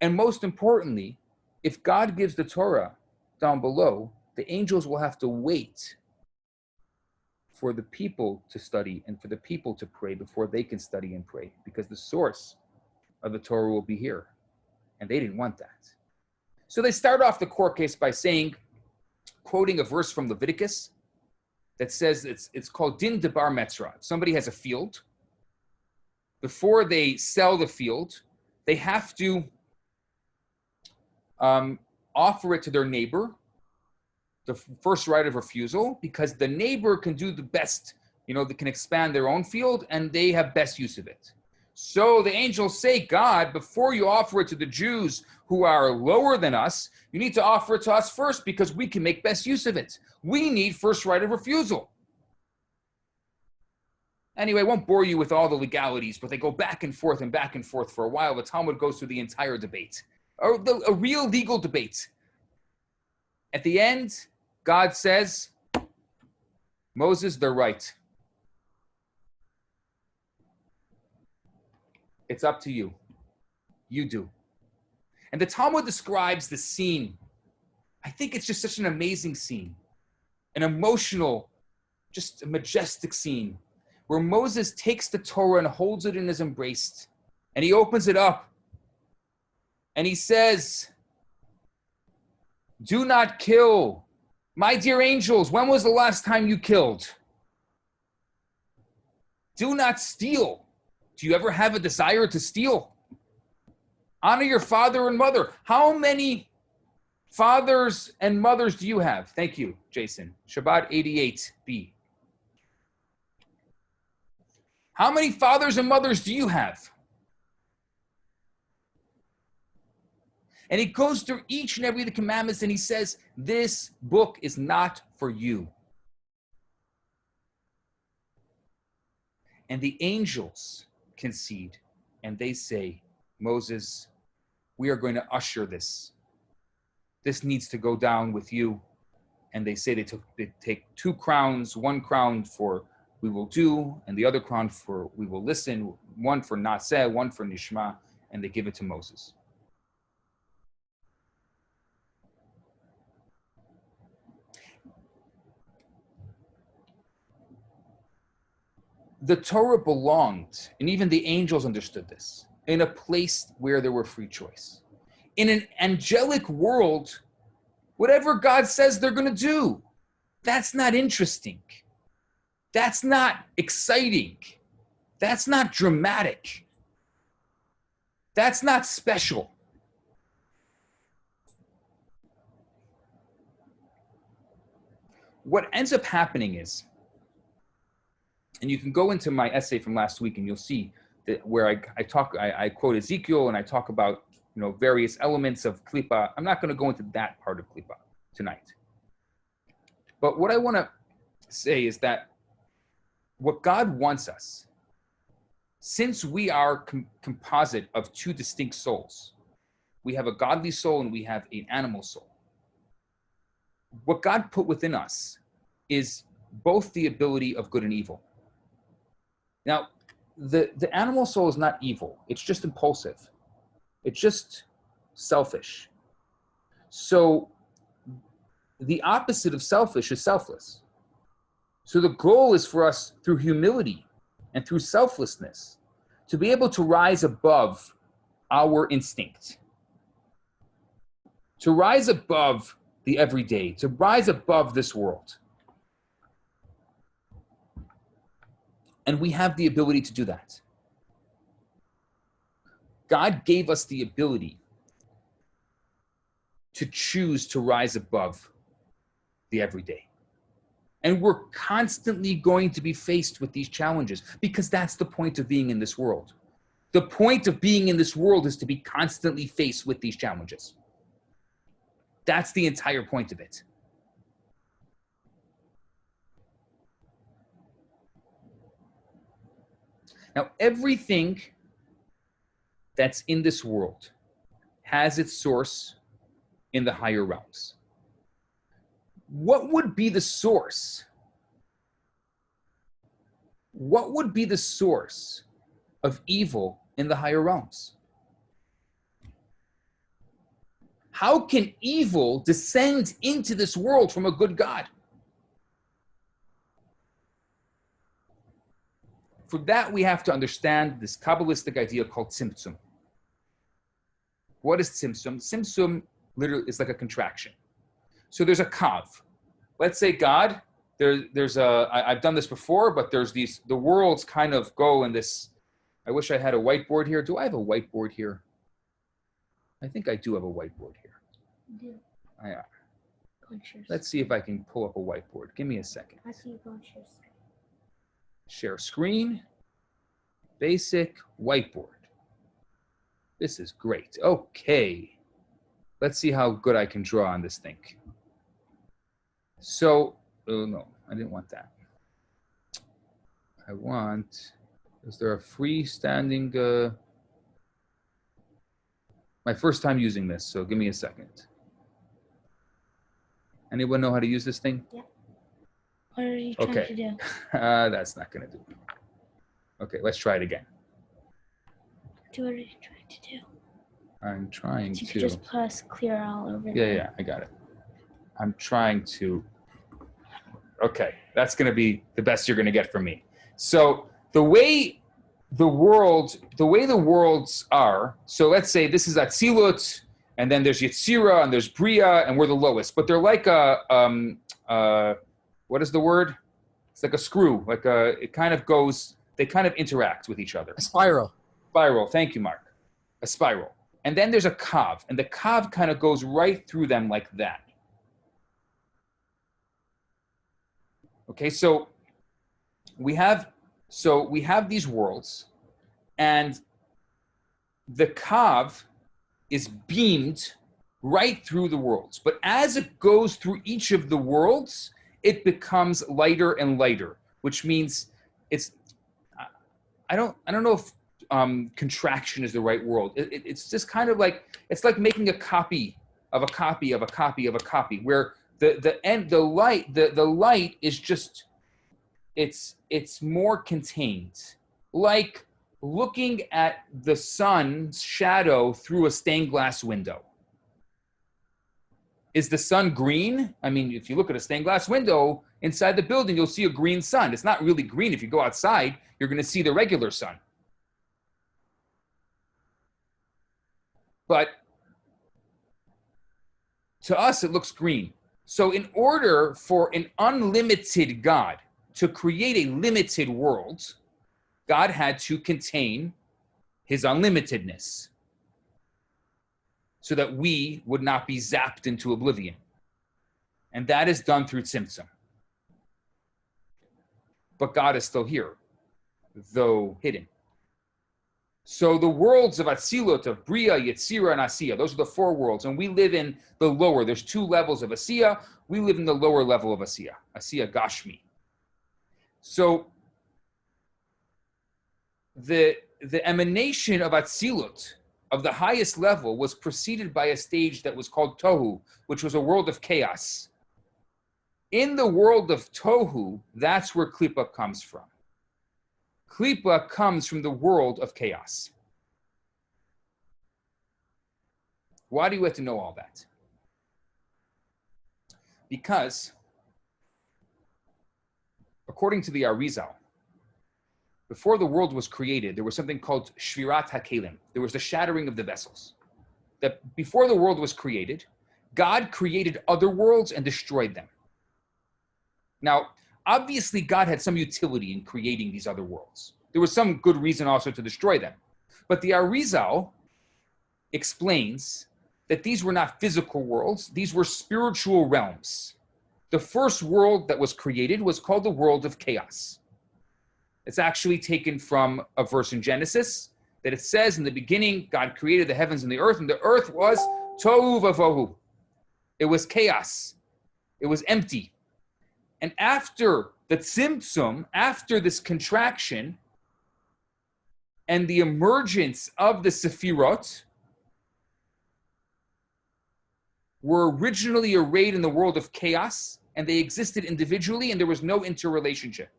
And most importantly, if God gives the Torah down below, the angels will have to wait for the people to study and for the people to pray before they can study and pray, because the source of the Torah will be here. And they didn't want that. So they start off the court case by saying, quoting a verse from Leviticus that says it's called Din Debar Metzra. If somebody has a field, before they sell the field, they have to offer it to their neighbor, the first right of refusal, because the neighbor can do the best, they can expand their own field and they have best use of it. So the angels say, God, before you offer it to the Jews who are lower than us, you need to offer it to us first because we can make best use of it. We need first right of refusal. Anyway, I won't bore you with all the legalities, but they go back and forth for a while. The Talmud goes through the entire debate, a real legal debate. At the end, God says, Moses, they're right. It's up to you. You do. And the Talmud describes the scene. I think it's just such an amazing scene, an emotional, just a majestic scene, where Moses takes the Torah and holds it in his embrace, and he opens it up, and he says, do not kill. My dear angels, when was the last time you killed? Do not steal. Do you ever have a desire to steal? Honor your father and mother. How many fathers and mothers do you have? Thank you, Jason. Shabbat 88B. How many fathers and mothers do you have? And he goes through each and every of the commandments and he says, this book is not for you. And the angels concede and they say, Moses, we are going to usher this. This needs to go down with you. And they say they take 2 crowns, 1 crown for we will do, and the other crown for we will listen, 1 for Naseh, 1 for Nishma, and they give it to Moses. The Torah belonged, and even the angels understood this, in a place where there were free choice. In an angelic world, whatever God says they're going to do, that's not interesting. That's not exciting. That's not dramatic. That's not special. What ends up happening is, and you can go into my essay from last week and you'll see that where I quote Ezekiel and I talk about various elements of Kelipot. I'm not going to go into that part of Kelipot tonight. But what I want to say is that what God wants us, since we are composite of 2 distinct souls, we have a godly soul and we have an animal soul. What God put within us is both the ability of good and evil. Now, the animal soul is not evil. It's just impulsive. It's just selfish. So the opposite of selfish is selfless. So the goal is for us through humility and through selflessness to be able to rise above our instinct, to rise above the everyday, to rise above this world. And we have the ability to do that. God gave us the ability to choose to rise above the everyday. And we're constantly going to be faced with these challenges because that's the point of being in this world. The point of being in this world is to be constantly faced with these challenges. That's the entire point of it. Now, everything that's in this world has its source in the higher realms. What would be the source? What would be the source of evil in the higher realms? How can evil descend into this world from a good God? For that, we have to understand this Kabbalistic idea called tzimtzum. What is tzimtzum? Tzimtzum literally is like a contraction. So there's a kav. Let's say God, I've done this before, but there's these, the worlds kind of go in this, I wish I had a whiteboard here. Do I have a whiteboard here? I think I do have a whiteboard here. You do. Let's see if I can pull up a whiteboard. Give me a second. I see you go on share screen. Share screen, basic whiteboard. This is great. Okay. Let's see how good I can draw on this thing. So, oh no, I didn't want that. I want, is there a freestanding, my first time using this, so give me a second. Anyone know how to use this thing? Yeah. What are you trying to do? That's not going to do. Okay, let's try it again. What are you trying to do? I'm trying You to. could just press clear all over Yeah, there. yeah, I got it. I'm trying to. Okay, that's going to be the best you're going to get from me. So the way the worlds are, so let's say this is Atzilut, and then there's Yetzira, and there's Bria, and we're the lowest. But they're like what is the word? It's like a screw, it kind of goes, they kind of interact with each other. A spiral. Spiral, thank you, Mark. A spiral. And then there's a kav, and the kav kind of goes right through them like that. Okay, so we have these worlds, and the kav is beamed right through the worlds. But as it goes through each of the worlds, it becomes lighter and lighter, which means it's, I don't know if contraction is the right word. It's just kind of like, it's like making a copy of a copy of a copy of a copy, where the light is just, it's more contained, like looking at the sun's shadow through a stained glass window. Is the sun green? I mean, if you look at a stained glass window inside the building, you'll see a green sun. It's not really green. If you go outside, you're going to see the regular sun. But to us, it looks green. So in order for an unlimited God to create a limited world, God had to contain his unlimitedness so that we would not be zapped into oblivion. And that is done through tzimtzum. But God is still here, though hidden. So the worlds of Atzilut, of Bria, Yetzira, and Asiya, those are the four worlds. And we live in the lower. There's two levels of Asiya. We live in the lower level of Asiya, Asiya Gashmi. So the emanation of Atzilut, of the highest level, was preceded by a stage that was called Tohu, which was a world of chaos. In the world of Tohu, that's where Kelipot comes from. Kelipot comes from the world of chaos. Why do you have to know all that? Because, according to the Arizal, before the world was created, there was something called Shvirat HaKelim. There was the shattering of the vessels. That before the world was created, God created other worlds and destroyed them. Now, obviously, God had some utility in creating these other worlds. There was some good reason also to destroy them. But the Arizal explains that these were not physical worlds. These were spiritual realms. The first world that was created was called the world of chaos. It's actually taken from a verse in Genesis that it says, in the beginning, God created the heavens and the earth was tohu vavohu. It was chaos. It was empty. And after the tzimtzum, after this contraction and the emergence of the Sefirot, were originally arrayed in the world of chaos, and they existed individually, and there was no interrelationship.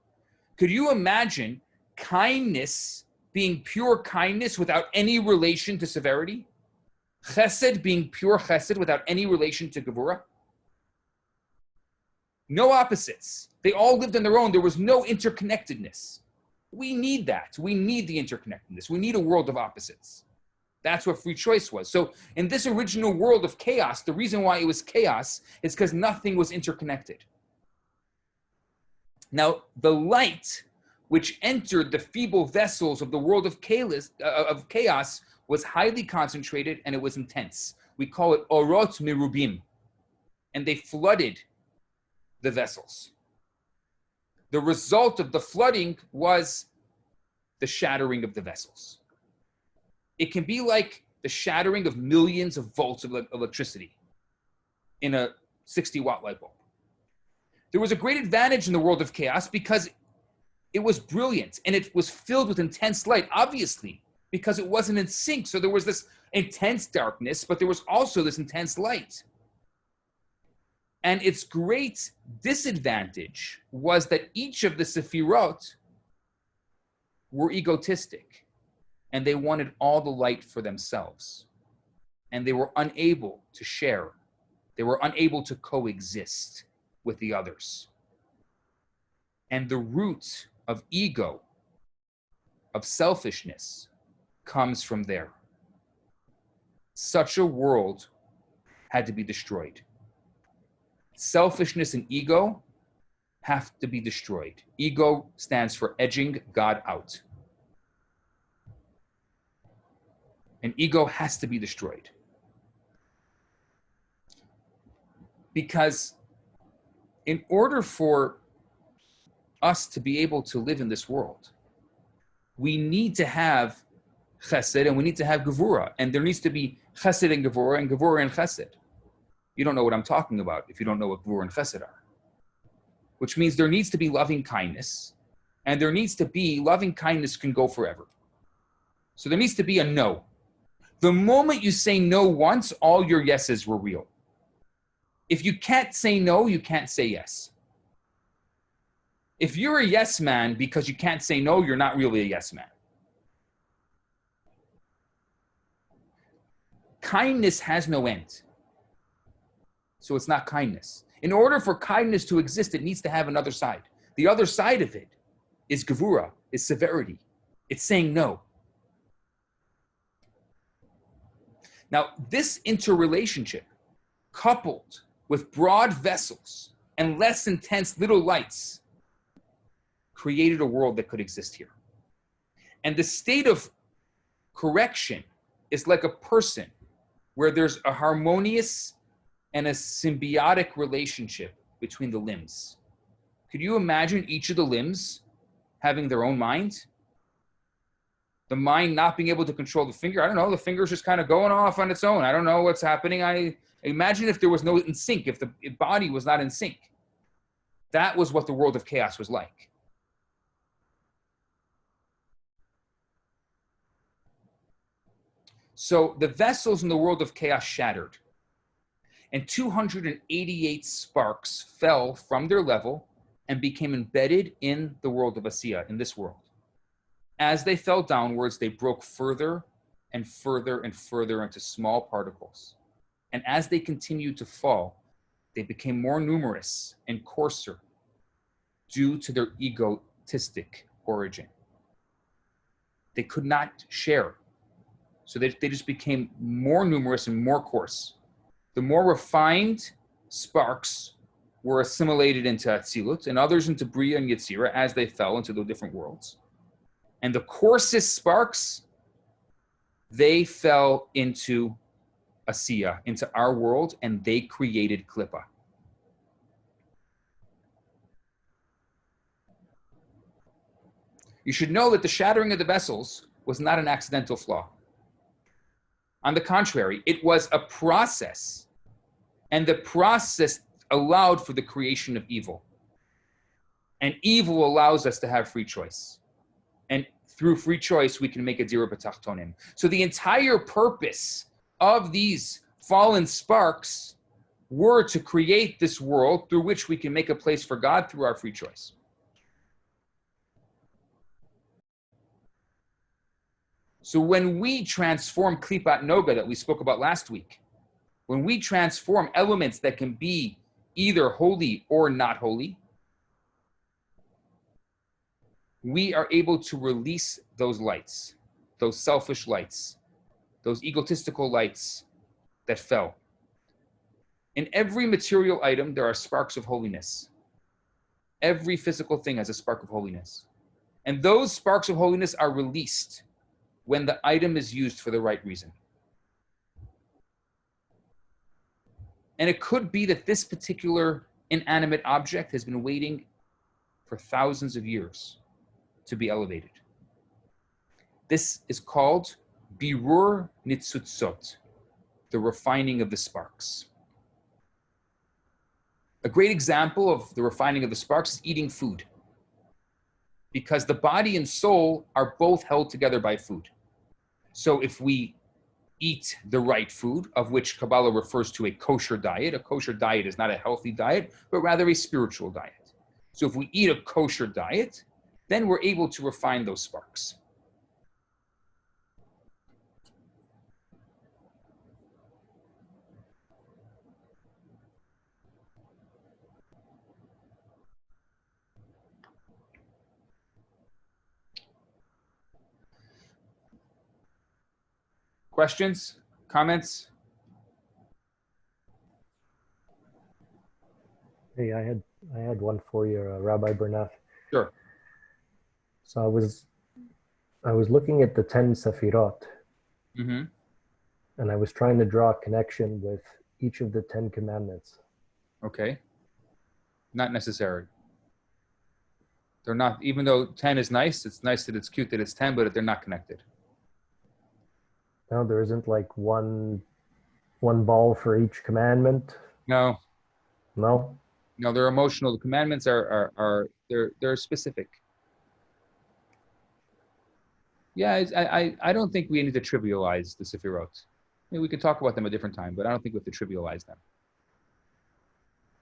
Could you imagine kindness being pure kindness without any relation to severity? Chesed being pure chesed without any relation to gevura? No opposites. They all lived on their own. There was no interconnectedness. We need that. We need the interconnectedness. We need a world of opposites. That's what free choice was. So in this original world of chaos, the reason why it was chaos is because nothing was interconnected. Now, the light which entered the feeble vessels of the world of chaos was highly concentrated and it was intense. We call it orot mirubim. And they flooded the vessels. The result of the flooding was the shattering of the vessels. It can be like the shattering of millions of volts of electricity in a 60-watt light bulb. There was a great advantage in the world of chaos because it was brilliant and it was filled with intense light, obviously, because it wasn't in sync. So there was this intense darkness, but there was also this intense light. And its great disadvantage was that each of the Sefirot were egotistic and they wanted all the light for themselves. And they were unable to share. They were unable to coexist with the others. And the root of ego, of selfishness, comes from there. Such a world had to be destroyed. Selfishness and ego have to be destroyed. Ego stands for edging God out. And ego has to be destroyed. Because in order for us to be able to live in this world, we need to have chesed and we need to have gevura. And there needs to be chesed and gevura and chesed. You don't know what I'm talking about if you don't know what gevura and chesed are. Which means there needs to be loving kindness, and there needs to be, loving kindness can go forever. So there needs to be a no. The moment you say no once, all your yeses were real. If you can't say no, you can't say yes. If you're a yes man because you can't say no, you're not really a yes man. Kindness has no end. So it's not kindness. In order for kindness to exist, it needs to have another side. The other side of it is gevura, is severity. It's saying no. Now, this interrelationship, coupled with broad vessels and less intense little lights, created a world that could exist here. And the state of correction is like a person where there's a harmonious and a symbiotic relationship between the limbs. Could you imagine each of the limbs having their own mind? The mind not being able to control the finger. I don't know, the finger's just kind of going off on its own. I don't know what's happening. I imagine if there was no in sync, if the body was not in sync. That was what the world of chaos was like. So the vessels in the world of chaos shattered. And 288 sparks fell from their level and became embedded in the world of Asiya, in this world. As they fell downwards, they broke further and further and further into small particles. And as they continued to fall, they became more numerous and coarser due to their egotistic origin. They could not share. So they just became more numerous and more coarse. The more refined sparks were assimilated into Atzilut and others into Bria and Yetzirah as they fell into the different worlds. And the coarsest sparks, they fell into Asiya, into our world, and they created Klippa. You should know that the shattering of the vessels was not an accidental flaw. On the contrary, it was a process. And the process allowed for the creation of evil. And evil allows us to have free choice. And through free choice, we can make a dira b'tachtonim. So the entire purpose of these fallen sparks were to create this world through which we can make a place for God through our free choice. So when we transform Klipat Noga that we spoke about last week, when we transform elements that can be either holy or not holy, we are able to release those lights, those selfish lights, those egotistical lights that fell. In every material item, there are sparks of holiness. Every physical thing has a spark of holiness. And those sparks of holiness are released when the item is used for the right reason. And it could be that this particular inanimate object has been waiting for thousands of years to be elevated. This is called birur nitzutzot, the refining of the sparks. A great example of the refining of the sparks is eating food, because the body and soul are both held together by food. So if we eat the right food, of which Kabbalah refers to a kosher diet is not a healthy diet, but rather a spiritual diet. So if we eat a kosher diet, then we're able to refine those sparks. Questions? Comments? Hey, I had one for you, Rabbi Bernath. Sure. So I was looking at the 10 Sefirot, Mm-hmm. and I was trying to draw a connection with each of the 10 commandments. Okay. Not necessary. They're not, even though 10 is nice, it's nice that it's cute that it's 10, but they're not connected. No, there isn't like one ball for each commandment. No. No. No, they're emotional. The commandments they're specific. Yeah, I don't think we need to trivialize the Sefirot. Maybe we could talk about them a different time, but I don't think we have to trivialize them.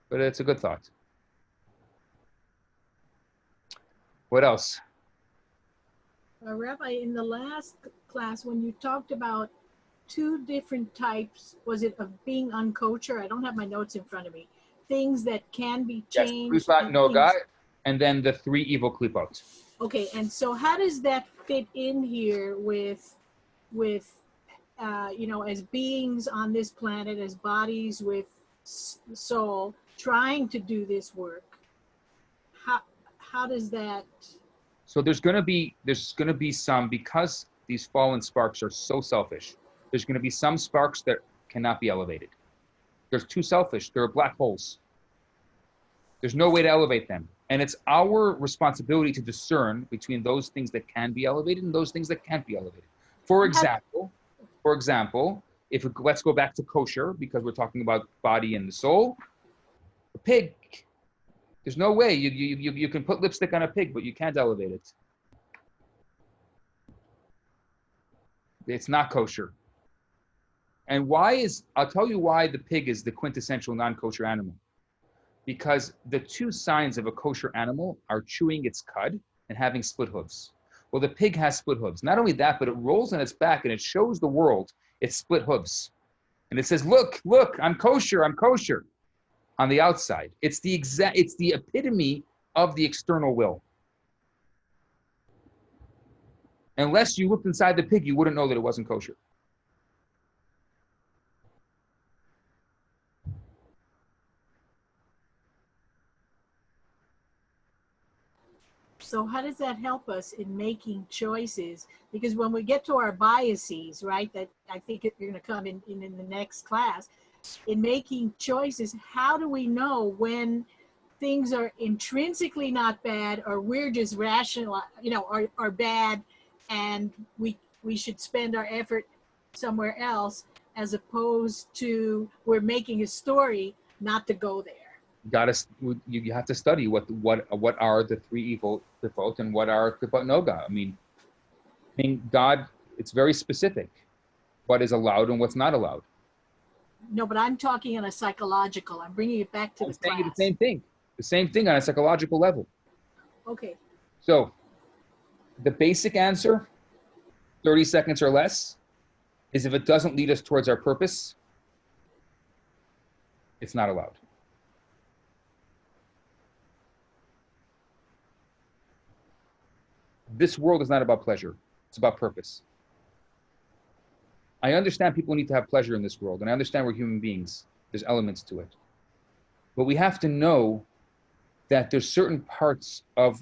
But it's a good thought. What else? Rabbi, in the last class, when you talked about two different types, was it of being unkosher? I don't have my notes in front of me. Things that can be changed. Yes, Klipat Noga, and then the 3 evil Klipot. Okay, and so how does that fit in here with as beings on this planet, as bodies with soul, trying to do this work? How does that? So there's going to be some, because these fallen sparks are so selfish, there's going to be some sparks that cannot be elevated. They're too selfish. They're black holes. There's no way to elevate them. And it's our responsibility to discern between those things that can be elevated and those things that can't be elevated. For example, let's go back to kosher, because we're talking about body and the soul. A pig, there's no way you can put lipstick on a pig, but you can't elevate it. It's not kosher. And I'll tell you why the pig is the quintessential non-kosher animal. Because the 2 signs of a kosher animal are chewing its cud and having split hooves. Well, the pig has split hooves. Not only that, but it rolls on its back and it shows the world its split hooves. And it says, look, I'm kosher on the outside. It's the epitome of the external will. Unless you looked inside the pig, you wouldn't know that it wasn't kosher. So how does that help us in making choices? Because when we get to our biases, right, that I think you're going to come in the next class, in making choices, how do we know when things are intrinsically not bad, or we're just rational, are bad, and we should spend our effort somewhere else, as opposed to we're making a story not to go there? You have to study what are the 3 evil Klipot and what are Klipot Noga. I mean, God, it's very specific what is allowed and what's not allowed. No, but I'm talking on a psychological. I'm bringing it back to I'm the saying class. the same thing. The same thing on a psychological level. Okay. So the basic answer, 30 seconds or less, is if it doesn't lead us towards our purpose, it's not allowed. This world is not about pleasure. It's about purpose. I understand people need to have pleasure in this world, and I understand we're human beings. There's elements to it. But we have to know that there's certain parts of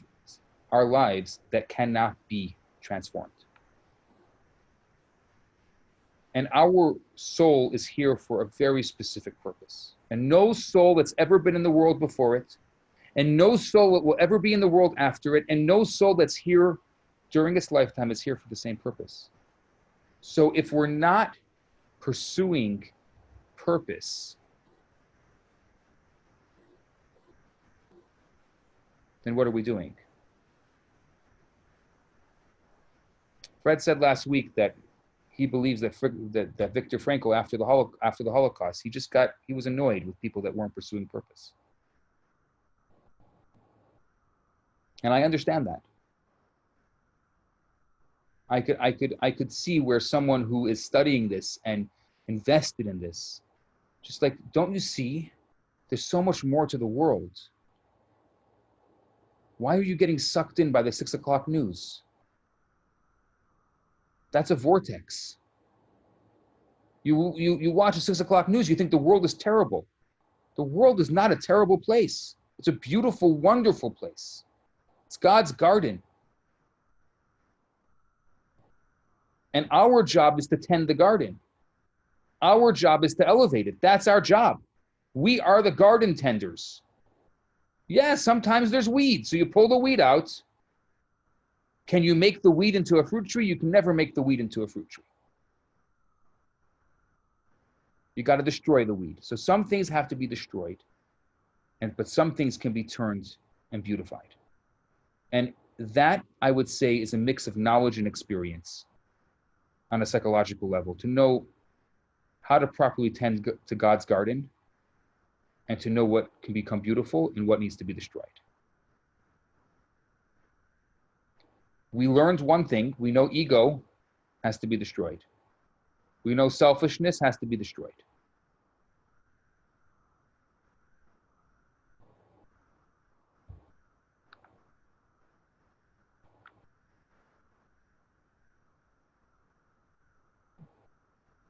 our lives that cannot be transformed. And our soul is here for a very specific purpose. And no soul that's ever been in the world before it, and no soul that will ever be in the world after it, and no soul that's here during its lifetime is here for the same purpose. So if we're not pursuing purpose, then what are we doing? Fred said last week that he believes that Viktor Frankl, after the Holocaust, he was annoyed with people that weren't pursuing purpose. And I understand that. I could see where someone who is studying this and invested in this, just like, don't you see, there's so much more to the world. Why are you getting sucked in by the 6 o'clock news? That's a vortex. You watch the 6 o'clock news, you think the world is terrible. The world is not a terrible place. It's a beautiful, wonderful place. It's God's garden. And our job is to tend the garden. Our job is to elevate it. That's our job. We are the garden tenders. Yeah, sometimes there's weeds, so you pull the weed out. Can you make the weed into a fruit tree? You can never make the weed into a fruit tree. You got to destroy the weed. So some things have to be destroyed, but some things can be turned and beautified. And that, I would say, is a mix of knowledge and experience on a psychological level, to know how to properly tend to God's garden and to know what can become beautiful and what needs to be destroyed. We learned one thing. We know ego has to be destroyed. We know selfishness has to be destroyed.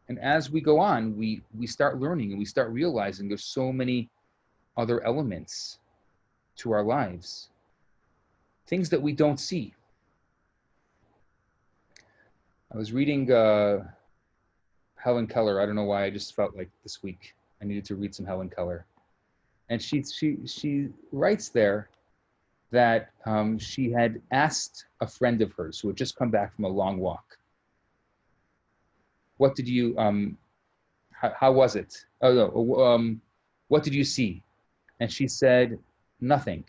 And as we go on, we start learning and we start realizing there's so many other elements to our lives, things that we don't see. I was reading Helen Keller. I don't know why, I just felt like this week I needed to read some Helen Keller. And she writes there that she had asked a friend of hers who had just come back from a long walk, what did you, how was it? Oh, no, what did you see? And she said, nothing.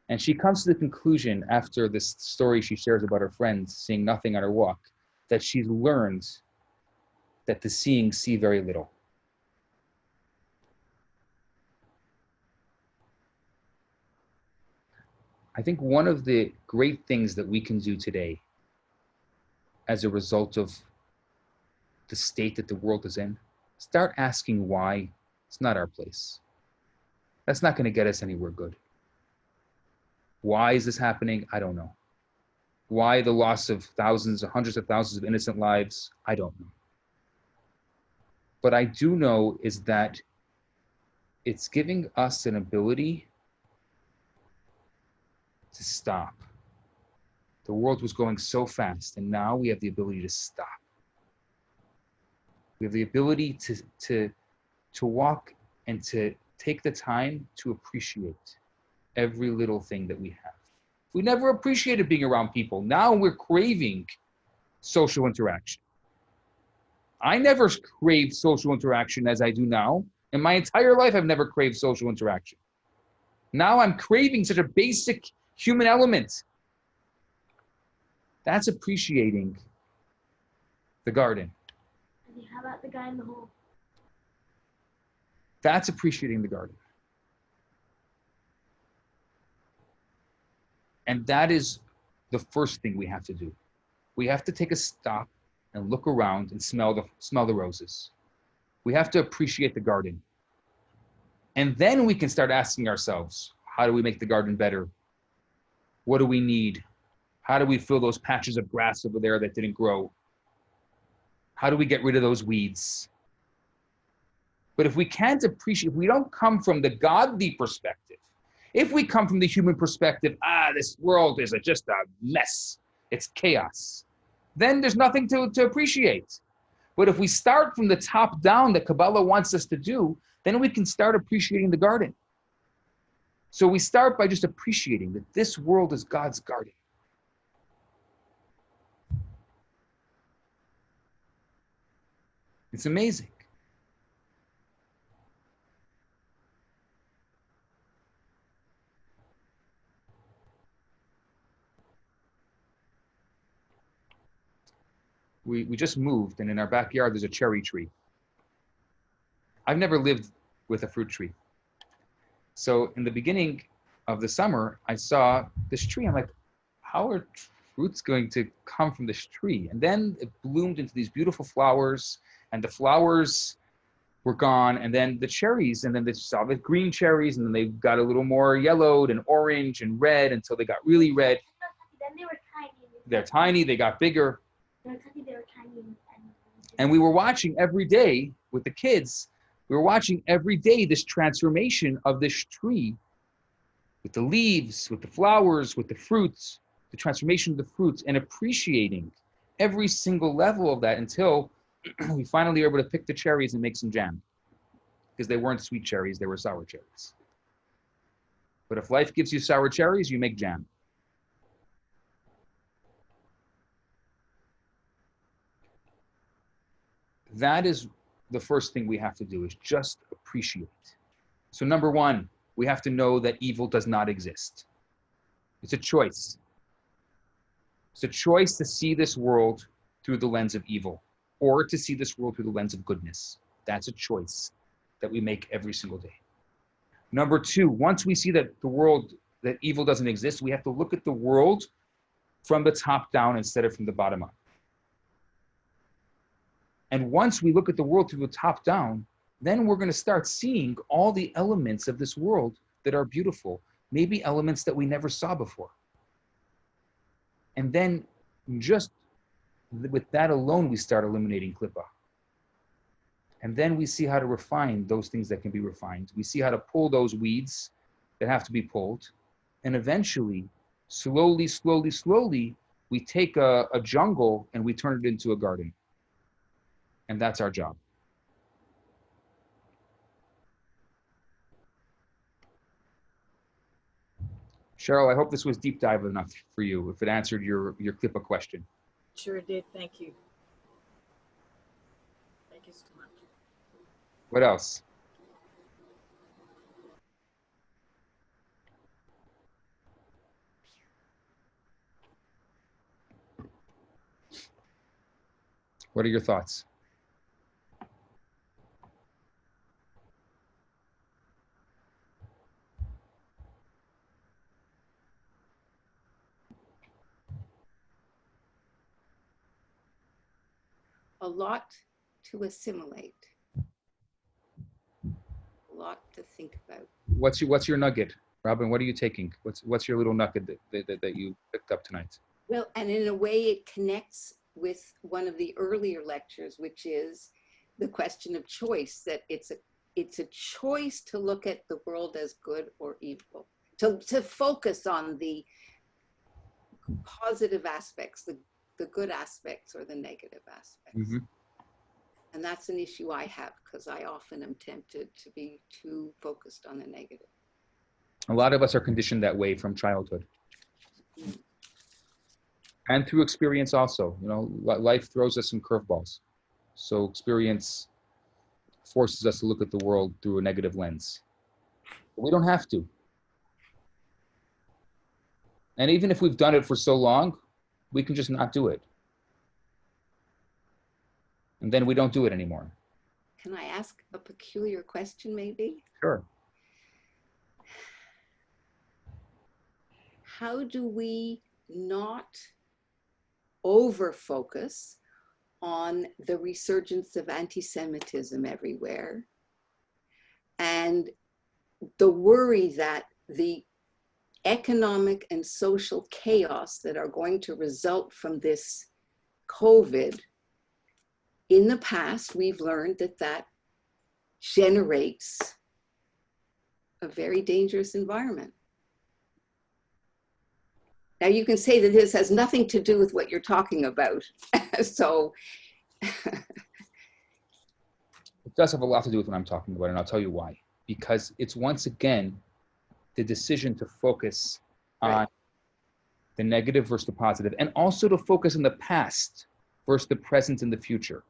And she comes to the conclusion after this story she shares about her friends seeing nothing on her walk, that she's learned that the seeing see very little. I think one of the great things that we can do today as a result of the state that the world is in, start asking why. It's not our place. That's not going to get us anywhere good. Why is this happening? I don't know. Why the loss of thousands, hundreds of thousands of innocent lives? I don't know. But I do know is that it's giving us an ability to stop. The world was going so fast, and now we have the ability to stop. We have the ability to walk and to take the time to appreciate every little thing that we have. We never appreciated being around people. Now we're craving social interaction. I never craved social interaction as I do now. In my entire life, I've never craved social interaction. Now I'm craving such a basic human element. That's appreciating the garden. How about the guy in the hole? That's appreciating the garden. And that is the first thing we have to do. We have to take a stop and look around and smell the roses. We have to appreciate the garden. And then we can start asking ourselves, how do we make the garden better? What do we need? How do we fill those patches of grass over there that didn't grow? How do we get rid of those weeds? But if we can't appreciate, if we don't come from the godly perspective, if we come from the human perspective, this world is just a mess, it's chaos, then there's nothing to appreciate. But if we start from the top down that Kabbalah wants us to do, then we can start appreciating the garden. So we start by just appreciating that this world is God's garden. It's amazing. We just moved, and in our backyard there's a cherry tree. I've never lived with a fruit tree. So in the beginning of the summer, I saw this tree. I'm like, how are fruits going to come from this tree? And then it bloomed into these beautiful flowers, and the flowers were gone, and then the cherries, and then they saw the green cherries, and then they got a little more yellowed and orange and red until they got really red. Then they were tiny. They're tiny, they got bigger. They were tiny. And we were watching every day with the kids, we were watching every day this transformation of this tree with the leaves, with the flowers, with the fruits, the transformation of the fruits, and appreciating every single level of that until we finally were able to pick the cherries and make some jam. Because they weren't sweet cherries, they were sour cherries. But if life gives you sour cherries, you make jam. That is the first thing we have to do, is just appreciate. So number one, we have to know that evil does not exist. It's a choice. It's a choice to see this world through the lens of evil, or to see this world through the lens of goodness. That's a choice that we make every single day. Number two, once we see that that evil doesn't exist, we have to look at the world from the top down instead of from the bottom up. And once we look at the world through the top down, then we're going to start seeing all the elements of this world that are beautiful, maybe elements that we never saw before. And then just with that alone, we start eliminating klipa. And then we see how to refine those things that can be refined. We see how to pull those weeds that have to be pulled. And eventually, slowly, slowly, slowly, we take a jungle and we turn it into a garden. And that's our job. Cheryl, I hope this was deep dive enough for you, if it answered your klipa question. Sure did. Thank you. Thank you so much. What else? What are your thoughts? A lot to assimilate, a lot to think about. What's your nugget, Robin? What are you taking? What's your little nugget that you picked up tonight? Well, and in a way it connects with one of the earlier lectures, which is the question of choice, that it's a choice to look at the world as good or evil, to focus on the positive aspects, the good aspects or the negative aspects. Mm-hmm. And that's an issue I have, because I often am tempted to be too focused on the negative. A lot of us are conditioned that way from childhood. Mm. And through experience also. You know, life throws us some curveballs. So experience forces us to look at the world through a negative lens. But we don't have to. And even if we've done it for so long, we can just not do it. And then we don't do it anymore. can I ask a peculiar question maybe? Sure. How do we not over-focus on the resurgence of anti-Semitism everywhere and the worry that the economic and social chaos that are going to result from this COVID? In the past, we've learned that that generates a very dangerous environment. Now you can say that this has nothing to do with what you're talking about. So it does have a lot to do with what I'm talking about, and I'll tell you why. Because it's once again the decision to focus on the negative versus the positive, and also to focus on the past versus the present and the future.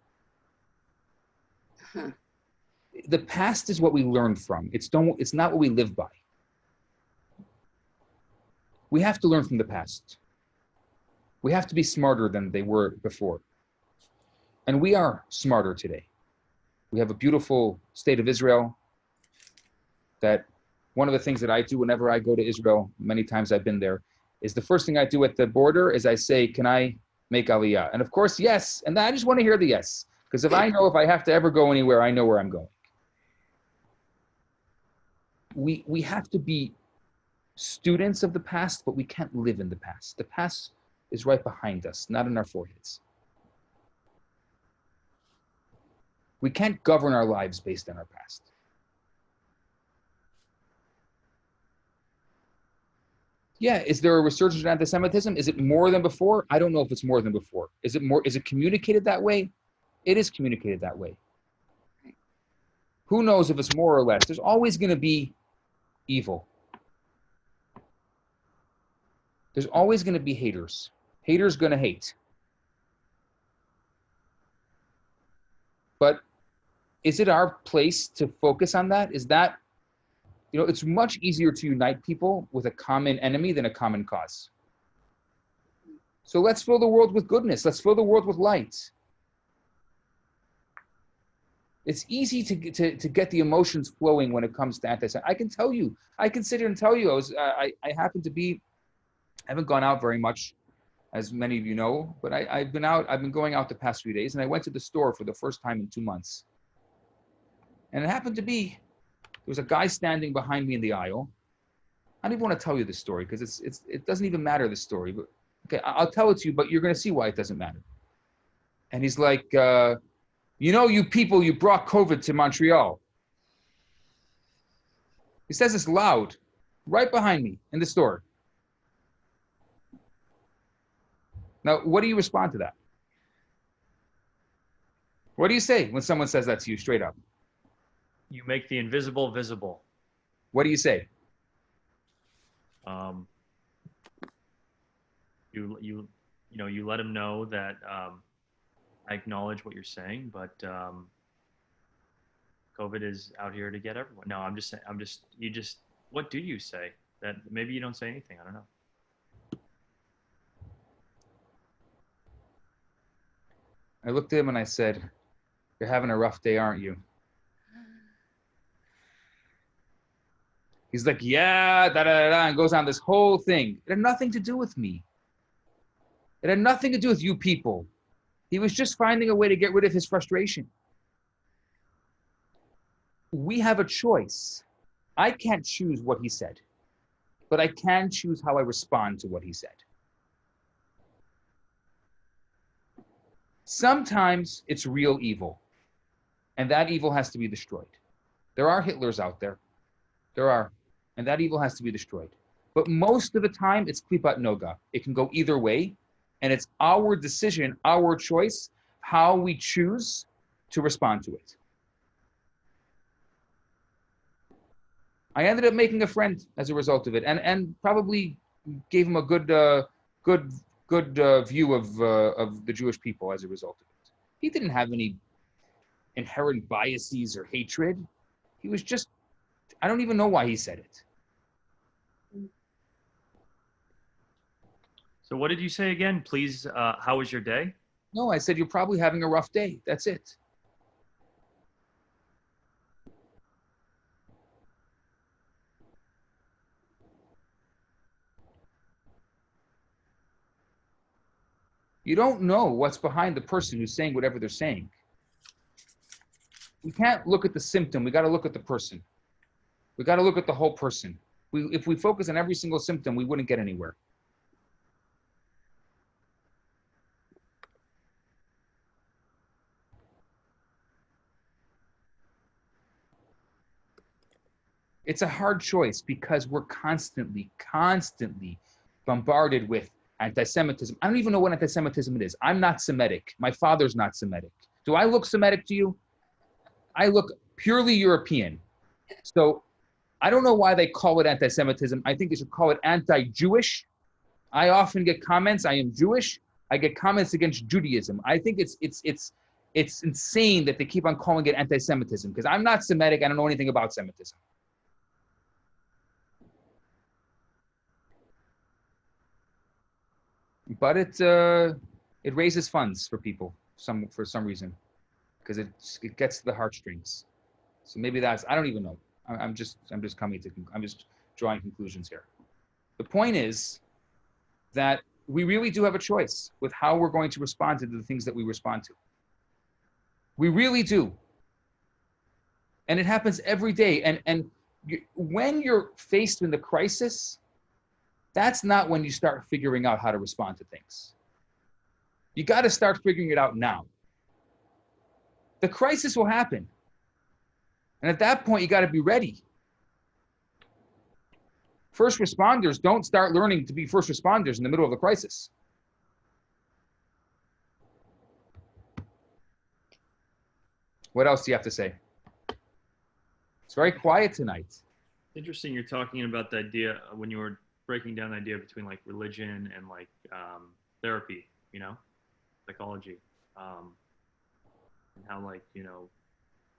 The past is what we learn from. It's not what we live by. We have to learn from the past. We have to be smarter than they were before. And we are smarter today. We have a beautiful state of Israel that one of the things that I do whenever I go to Israel, many times I've been there, is the first thing I do at the border is I say, can I make Aliyah? And of course, yes. And I just want to hear the yes. Because if I have to ever go anywhere, I know where I'm going. We have to be students of the past, but we can't live in the past. The past is right behind us, not in our foreheads. We can't govern our lives based on our past. Yeah, is there a resurgence of anti-Semitism? Is it more than before? I don't know if it's more than before. Is it communicated that way? It is communicated that way. Who knows if it's more or less? There's always going to be evil. There's always going to be haters. Haters going to hate. But is it our place to focus on that? Is that, it's much easier to unite people with a common enemy than a common cause. So let's fill the world with goodness. Let's fill the world with light. It's easy to get the emotions flowing when it comes to anti-Semitism. I can sit here and tell you, I haven't gone out very much, as many of you know, but I've been going out the past few days, and I went to the store for the first time in 2 months. And it happened to be, there was a guy standing behind me in the aisle. I don't even want to tell you the story because it doesn't even matter, the story, but okay, I'll tell it to you, but you're going to see why it doesn't matter. And he's like, you people, you brought COVID to Montreal. He says this loud, right behind me in the store. Now, what do you respond to that? What do you say when someone says that to you straight up? You make the invisible visible. What do you say? You let them know that I acknowledge what you're saying, but COVID is out here to get everyone. No, what do you say? That maybe you don't say anything. I don't know. I looked at him and I said, you're having a rough day, aren't you? He's like, yeah, and goes on this whole thing. It had nothing to do with me. It had nothing to do with you people. He was just finding a way to get rid of his frustration. We have a choice. I can't choose what he said, but I can choose how I respond to what he said. Sometimes it's real evil, and that evil has to be destroyed. There are Hitlers out there. There are, and that evil has to be destroyed. But most of the time, it's Klipat Noga. It can go either way, and it's our decision, our choice, how we choose to respond to it. I ended up making a friend as a result of it, and probably gave him a good view of the Jewish people as a result of it. He didn't have any inherent biases or hatred. He was just, I don't even know why he said it. So what did you say again? Please, how was your day? No, I said, you're probably having a rough day. That's it. You don't know what's behind the person who's saying whatever they're saying. We can't look at the symptom. We got to look at the person. We got to look at the whole person. If we focus on every single symptom, we wouldn't get anywhere. It's a hard choice because we're constantly bombarded with anti-Semitism. I don't even know what anti-Semitism it is. I'm not Semitic. My father's not Semitic. Do I look Semitic to you? I look purely European. So I don't know why they call it anti-Semitism. I think they should call it anti-Jewish. I often get comments, I am Jewish. I get comments against Judaism. I think it's insane that they keep on calling it anti-Semitism because I'm not Semitic. I don't know anything about Semitism. But it raises funds for people for some reason because it gets to the heartstrings. So maybe that's, I don't even know. I'm just drawing conclusions here. The point is that we really do have a choice with how we're going to respond to the things that we respond to. We really do. And it happens every day. And when you're faced with the crisis, that's not when you start figuring out how to respond to things. You got to start figuring it out now. The crisis will happen. And at that point, you got to be ready. First responders don't start learning to be first responders in the middle of the crisis. What else do you have to say? It's very quiet tonight. Interesting. You're talking about the idea when you were breaking down the idea between like religion and like therapy, you know, psychology, and how like, you know.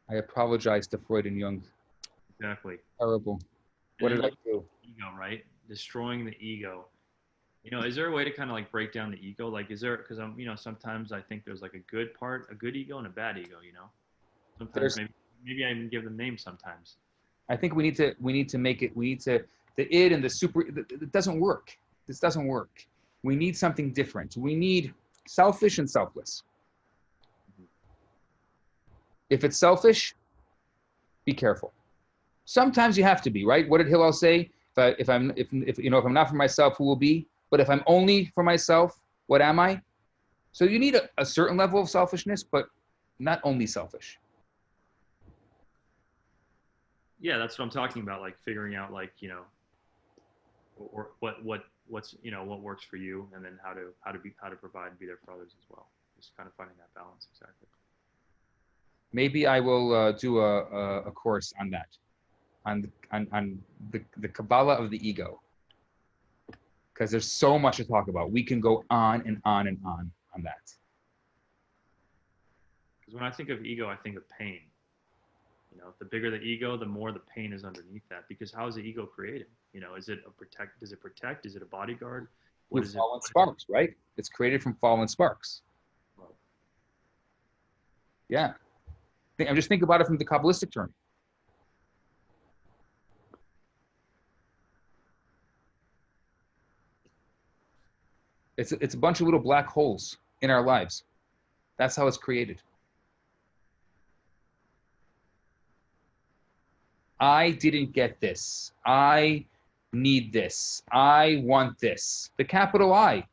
I apologize to Freud and Jung. Exactly. Terrible. What did I do? Ego, right? Destroying the ego. You know, is there a way to kind of like break down the ego? Like, is there, because I'm, you know, sometimes I think there's like a good ego and a bad ego, you know? Sometimes maybe I even give them names sometimes. I think we need to make it, the id and the super, it doesn't work. This doesn't work. We need something different. We need selfish and selfless. If it's selfish, be careful. Sometimes you have to be, right? What did Hillel say? If I'm not for myself, who will be? But if I'm only for myself, what am I? So you need a certain level of selfishness, but not only selfish. Yeah, that's what I'm talking about. Like figuring out, like, you know, or what's, you know, what works for you, and then how to provide and be there for others as well. Just kind of finding that balance. Exactly. Maybe I will do a course on that, on the Kabbalah of the ego, because there's so much to talk about. We can go on and on and on that. Because when I think of ego, I think of pain. You know, the bigger the ego, the more the pain is underneath that. Because how is the ego created? You know, is it a protect? Does it protect? Is it a bodyguard? What is it? Fallen sparks, right? It's created from fallen sparks. Yeah. I'm just thinking about it from the Kabbalistic term. It's a bunch of little black holes in our lives. That's how it's created. I didn't get this. I need this. I want this. The capital I.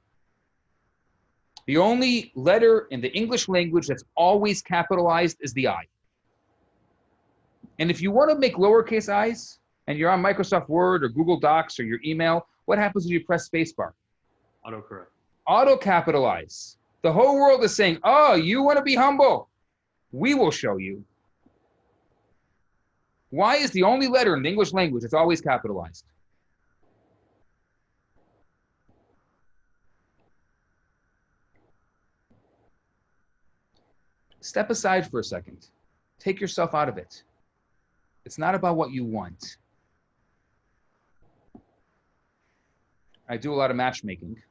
The only letter in the English language that's always capitalized is the I. And if you want to make lowercase i's and you're on Microsoft Word or Google Docs or your email, what happens when you press spacebar? Autocorrect. Auto capitalize. The whole world is saying, oh, you want to be humble? We will show you. Why is the only letter in the English language that's always capitalized? Step aside for a second. Take yourself out of it. It's not about what you want. I do a lot of matchmaking.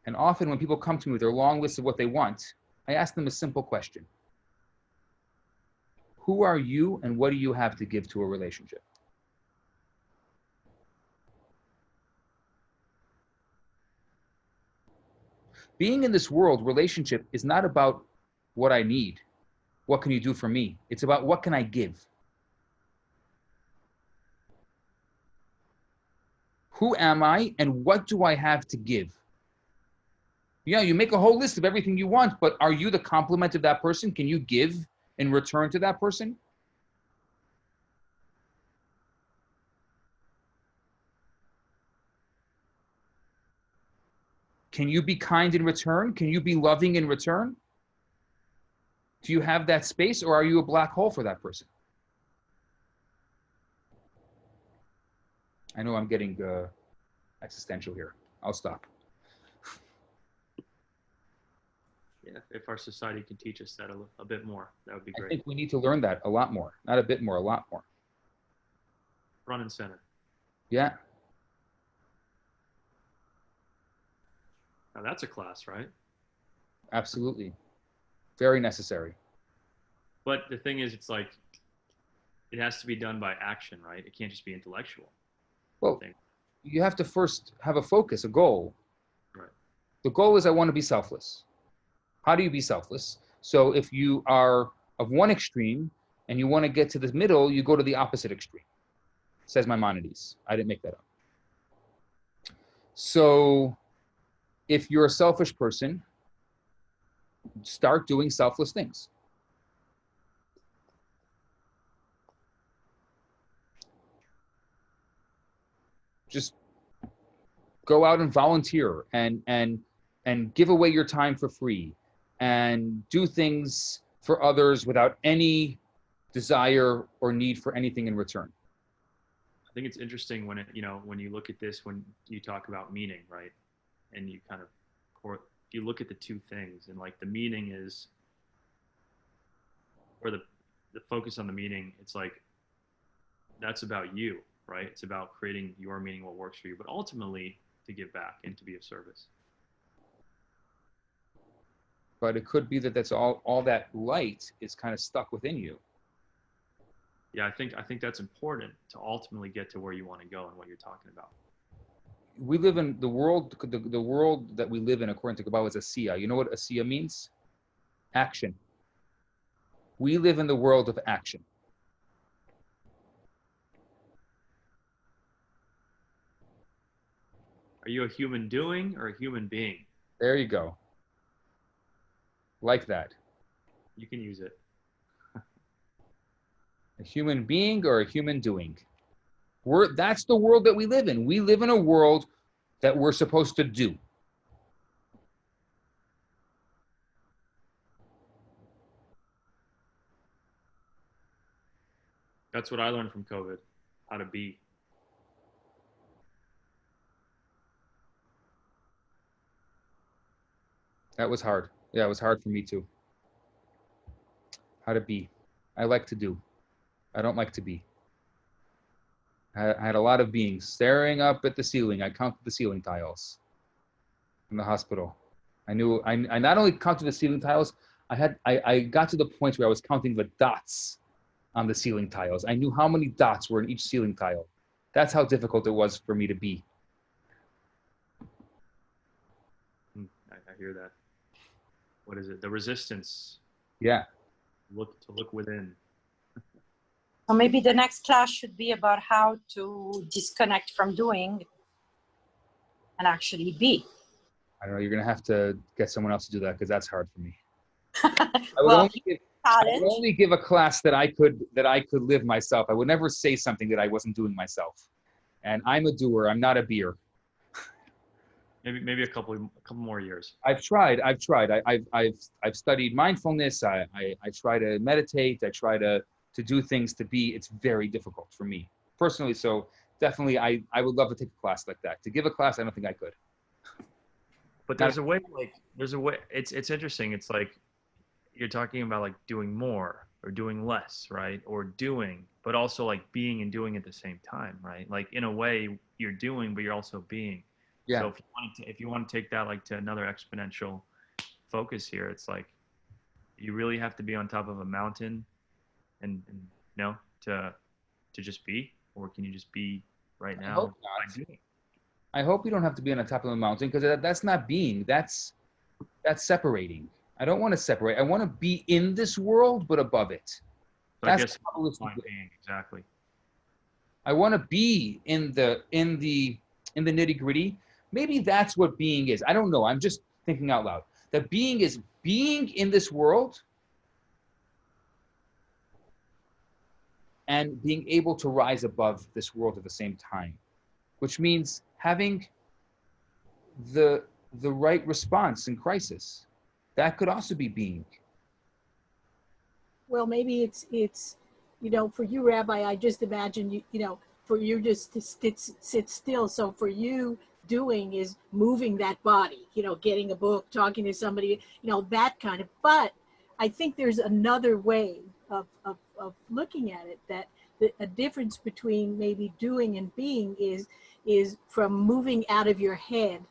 And often when people come to me with their long list of what they want, I ask them a simple question. Who are you and what do you have to give to a relationship? being in this world, relationship is not about what I need. What can you do for me? It's about what can I give? Who am I and what do I have to give? Yeah, you make a whole list of everything you want, but are you the complement of that person? Can you give in return to that person? Can you be kind in return? Can you be loving in return? Do you have that space, or are you a black hole for that person? I know I'm getting existential here. I'll stop. Yeah, if our society can teach us that a bit more, that would be I great. think we need to learn that a lot more. Not a bit more, a lot more. Front and center. Yeah. Now that's a class, right? Absolutely. Very necessary. But the thing is, it's like, it has to be done by action, right? It can't just be intellectual. Well, you have to first have a focus, a goal. Right. The goal is I want to be selfless. How do you be selfless? So if you are of one extreme and you want to get to the middle, you go to the opposite extreme, says Maimonides. I didn't make that up. So if you're a selfish person, start doing selfless things. Just go out and volunteer and give away your time for free and do things for others without any desire or need for anything in return. I think it's interesting when when you look at this, when you talk about meaning, right? And you kind of, you look at the two things, and like the meaning is, or the focus on the meaning, it's like, that's about you, right? It's about creating your meaning, what works for you, but ultimately to give back and to be of service. But it could be that that's all that light is kind of stuck within you. Yeah, I think that's important to ultimately get to where you want to go and what you're talking about. We live in the world, the world that we live in, according to Kabbalah, is asiya. You know what asiya means? Action. We live in the world of action. Are you a human doing or a human being? There you go. Like that. You can use it. A human being or a human doing. That's the world that we live in. We live in a world that we're supposed to do. That's what I learned from COVID, how to be. That was hard. Yeah, it was hard for me too. How to be. I like to do. I don't like to be. I had a lot of being staring up at the ceiling. I counted the ceiling tiles in the hospital. I knew I not only counted the ceiling tiles, I got to the point where I was counting the dots on the ceiling tiles. I knew how many dots were in each ceiling tile. That's how difficult it was for me to be. I hear that. What is it? The resistance. Yeah. Look within. So maybe the next class should be about how to disconnect from doing and actually be. I don't know. You're going to have to get someone else to do that because that's hard for me. Well, I would only give a class that I could live myself. I would never say something that I wasn't doing myself. And I'm a doer. I'm not a beer. Maybe a couple more years. I've tried. I've studied mindfulness. I try to meditate. I try to do things to be. It's very difficult for me personally. So definitely, I would love to take a class like that. To give a class, I don't think I could. But there's a way. It's interesting. It's like you're talking about like doing more or doing less, right? Or doing, but also like being and doing at the same time, right? Like in a way, you're doing, but you're also being. Yeah. So if you want to take that like to another exponential focus here, it's like you really have to be on top of a mountain and to just be, or can you just be right now? I hope not. I hope you don't have to be on the top of a mountain because that's not being. That's That's separating. I don't want to separate. I want to be in this world, but above it. So I That's guess Kabbalistic. being, exactly. I want to be in the nitty gritty. Maybe that's what being is. I don't know. I'm just thinking out loud. That being is being in this world and being able to rise above this world at the same time, which means having the right response in crisis. That could also be being. Well, maybe it's for you, Rabbi, I just imagine for you just to sit still. So for you, doing is moving that body, getting a book, talking to somebody, that kind of. But I think there's another way of looking at it, that a difference between maybe doing and being is from moving out of your head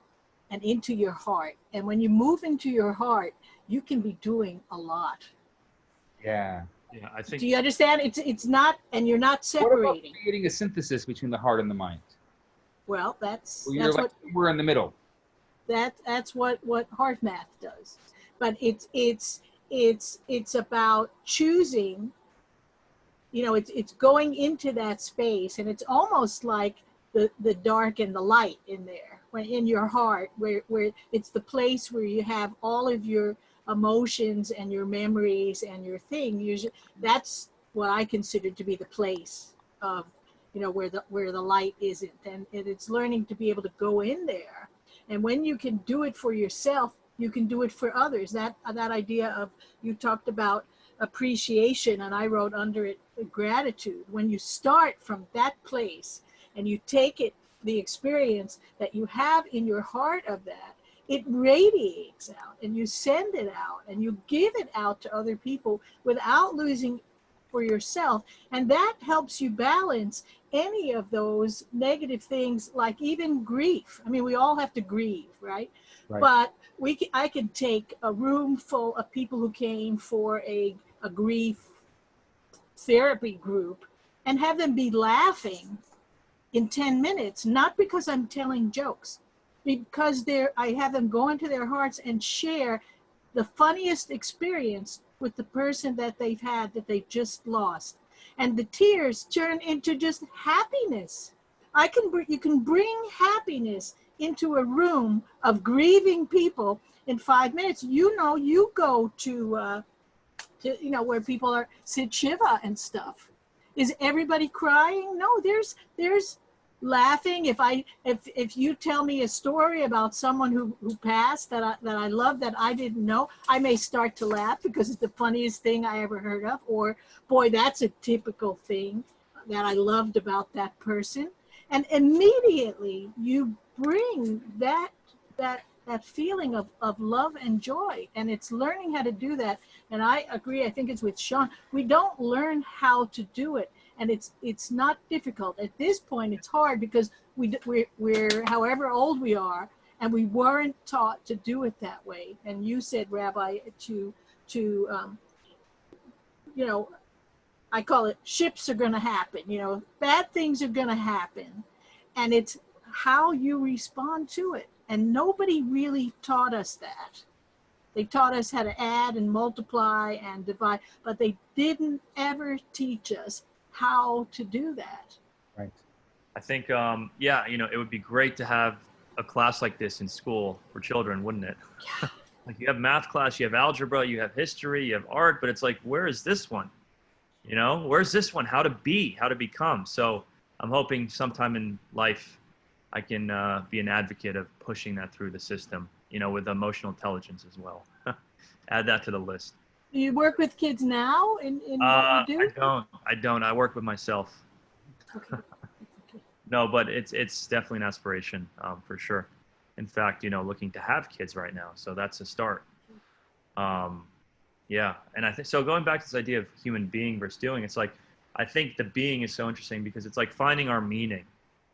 and into your heart. And when you move into your heart, you can be doing a lot. Yeah. Yeah, I think. Do you understand? It's not, and you're not What about separating. creating a synthesis between the heart and the mind? Well, that's You're like, we're in the middle. that's what heart math does. But it's about choosing. It's going into that space, and it's almost like the dark and the light in there, when in your heart, where it's the place where you have all of your emotions and your memories and your thing. That's what I consider to be the place of where the light isn't, and it's learning to be able to go in there. And when you can do it for yourself, you can do it for others. That idea of, you talked about appreciation, and I wrote under it gratitude. When you start from that place and you take it, the experience that you have in your heart of that, it radiates out, and you send it out, and you give it out to other people without losing for yourself. And that helps you balance any of those negative things, like even grief. I mean, we all have to grieve, right? But I could take a room full of people who came for a grief therapy group and have them be laughing in 10 minutes, not because I'm telling jokes, because I have them go into their hearts and share the funniest experience with the person that they've just lost. And the tears turn into just happiness. You can bring happiness into a room of grieving people in 5 minutes. You go to where people are sit shiva and stuff. Is everybody crying? No, there's laughing. If you tell me a story about someone who passed that I love, that I didn't know, I may start to laugh because it's the funniest thing I ever heard of. Or, boy, that's a typical thing that I loved about that person. And immediately you bring that feeling of love and joy. And it's learning how to do that. And I agree, I think it's with Sean. We don't learn how to do it. And it's not difficult. At this point, it's hard because we're however old we are, and we weren't taught to do it that way. And you said, Rabbi, I call it, ships are going to happen. Bad things are going to happen, and it's how you respond to it. And nobody really taught us that. They taught us how to add and multiply and divide, but they didn't ever teach us how to do that. Right. I think, it would be great to have a class like this in school for children, wouldn't it? Yeah. Like, you have math class, you have algebra, you have history, you have art, but it's like, where is this one? Where's this one? How to be, how to become. So I'm hoping sometime in life I can be an advocate of pushing that through the system, with emotional intelligence as well. Add that to the list. Do you work with kids now in what you do? I don't. I work with myself. Okay. No, but it's definitely an aspiration, for sure. In fact, looking to have kids right now. So that's a start. Yeah. And I think, so going back to this idea of human being versus doing, it's like, I think the being is so interesting because it's like finding our meaning,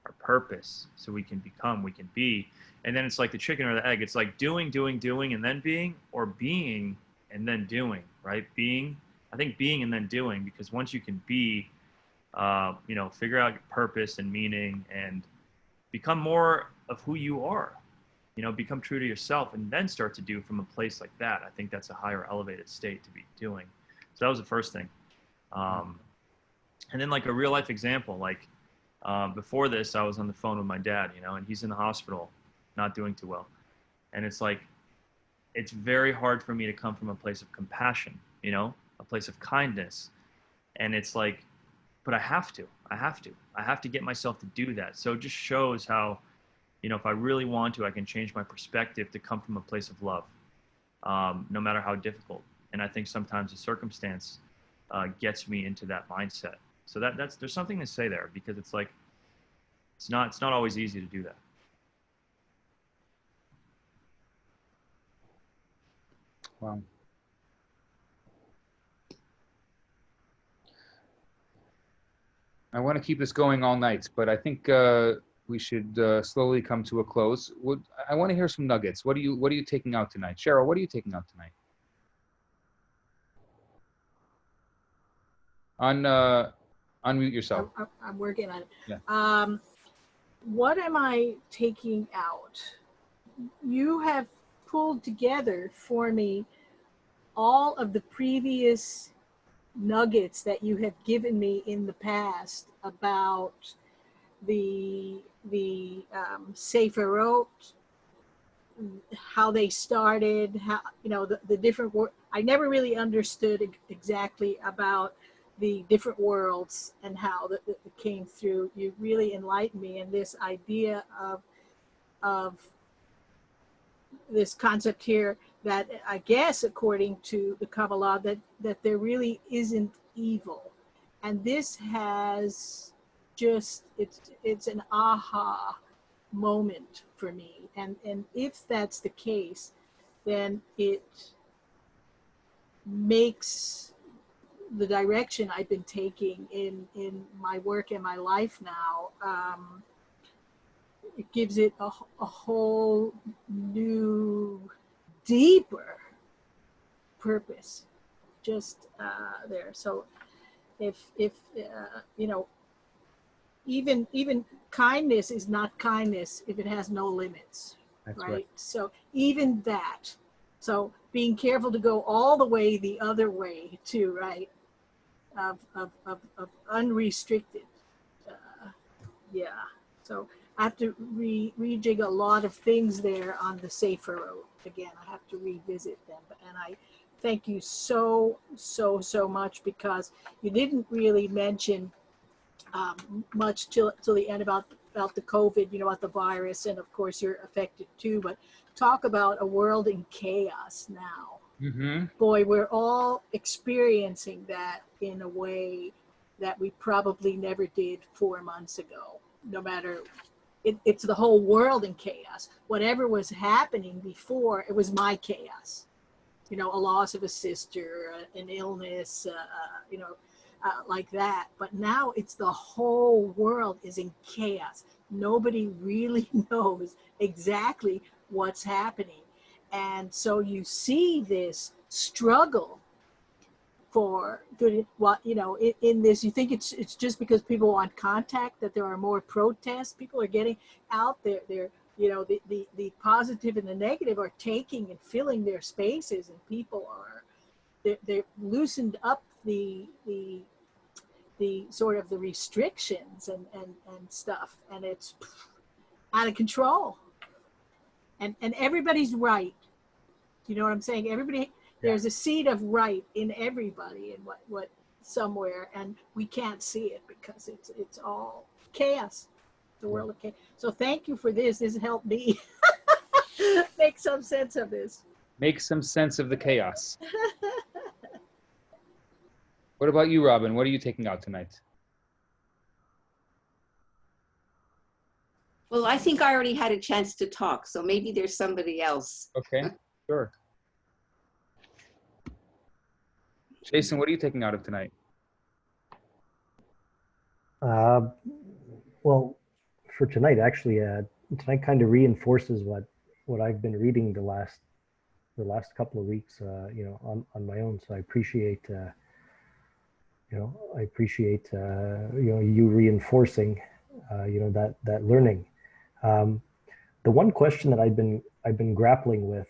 our purpose, so we can become, we can be. And then it's like the chicken or the egg. It's like doing, and then being, or being and then doing, right? I think being and then doing, because once you can be, figure out your purpose and meaning and become more of who you are, You know, become true to yourself and then start to do from a place like that. I think that's a higher elevated state to be doing. So that was the first thing. And then like a real life example, like before this, I was on the phone with my dad, you know, and he's in the hospital, not doing too well. And it's like, it's very hard for me to come from a place of compassion, you know, a place of kindness. And it's like, but I have to get myself to do that. So it just shows how, you know, if I really want to, I can change my perspective to come from a place of love, no matter how difficult. And I think sometimes the circumstance gets me into that mindset. So there's something to say there, because it's like, it's not always easy to do that. Wow. I want to keep this going all night, but I think we should slowly come to a close. I want to hear some nuggets. What are you taking out tonight? Cheryl, what are you taking out tonight? Unmute yourself. I'm working on it. Yeah. What am I taking out? You have pulled together for me all of the previous nuggets that you have given me in the past about the Sephirot, how they started, how, you know, the different I never really understood exactly about the different worlds and how that came through. You really enlightened me in this idea of this concept here that I guess according to the Kabbalah that there really isn't evil. And this has just, it's an aha moment for me. And if that's the case, then it makes the direction I've been taking in my work and my life now, it gives it a whole new, deeper purpose just there. So if you know, even kindness is not kindness if it has no limits. That's right? So even that, so being careful to go all the way the other way too, right? Of unrestricted, yeah. So I have to rejig a lot of things there on the Sephirot. Again, I have to revisit them. And I thank you so much, because you didn't really mention much till the end about the COVID, you know, about the virus, and of course you're affected too, but talk about a world in chaos now. Mm-hmm. Boy, we're all experiencing that in a way that we probably never did 4 months ago. No matter, it's the whole world in chaos. Whatever was happening before, it was my chaos. You know, a loss of a sister, an illness, you know, like that. But now it's the whole world is in chaos. Nobody really knows exactly what's happening. And so you see this struggle for good. Well, you know, in this, you think it's just because people want contact that there are more protests. People are getting out there. They're, you know, the positive and the negative are taking and filling their spaces, and people are they're loosened up the sort of the restrictions and stuff, and it's out of control. And everybody's right. You know what I'm saying? Everybody, there's a seed of right in everybody, and what somewhere, and we can't see it because it's all chaos. The world of chaos. So thank you for this. This helped me make some sense of this. Make some sense of the chaos. What about you, Robin? What are you taking out tonight? Well, I think I already had a chance to talk, so maybe there's somebody else. Okay, sure. Jason, what are you taking out of tonight? Well, for tonight, actually, tonight kind of reinforces what I've been reading the last couple of weeks, you know, on my own. So I appreciate, you know, you know, you reinforcing, you know, that learning. the one question that I've been grappling with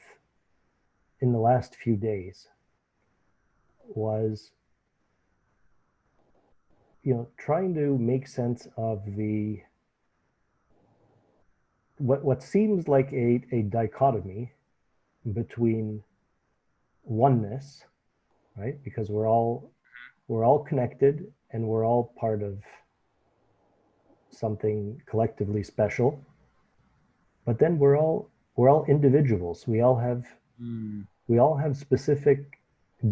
in the last few days was, trying to make sense of what seems like a dichotomy between oneness, right? Because we're all connected and we're all part of something collectively special. But then we're all individuals. We all have specific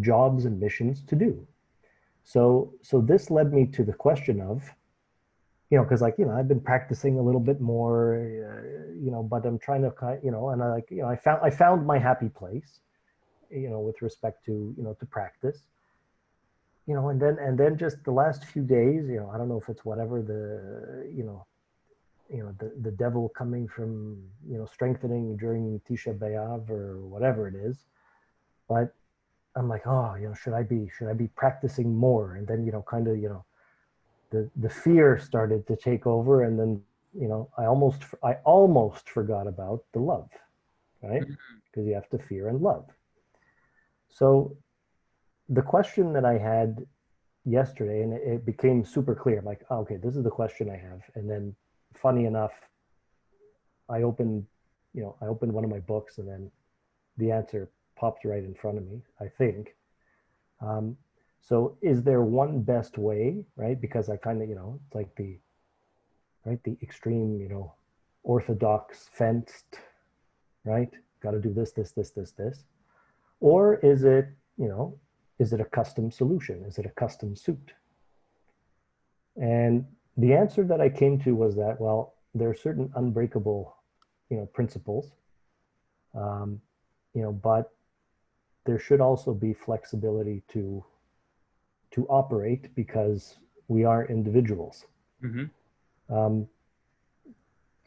jobs and missions to do. So this led me to the question of, because I've been practicing a little bit more, but I'm trying to and I found my happy place, with respect to to practice, and then just the last few days, I don't know if it's whatever the devil coming from strengthening during Tisha B'Av or whatever it is, but I'm like, oh, should I be practicing more? And then kind of the fear started to take over, and then I almost forgot about the love, right? Because you have to fear and love. So the question that I had yesterday, and it became super clear, like, oh, okay, this is the question I have. And then funny enough, I opened one of my books, and then the answer popped right in front of me, I think. So is there one best way, right? Because I kind of, it's like the extreme, orthodox fenced, right? Got to do this. Or is it, is it a custom solution? Is it a custom suit? And the answer that I came to was that, well, there are certain unbreakable, principles, but there should also be flexibility to operate, because we are individuals. Am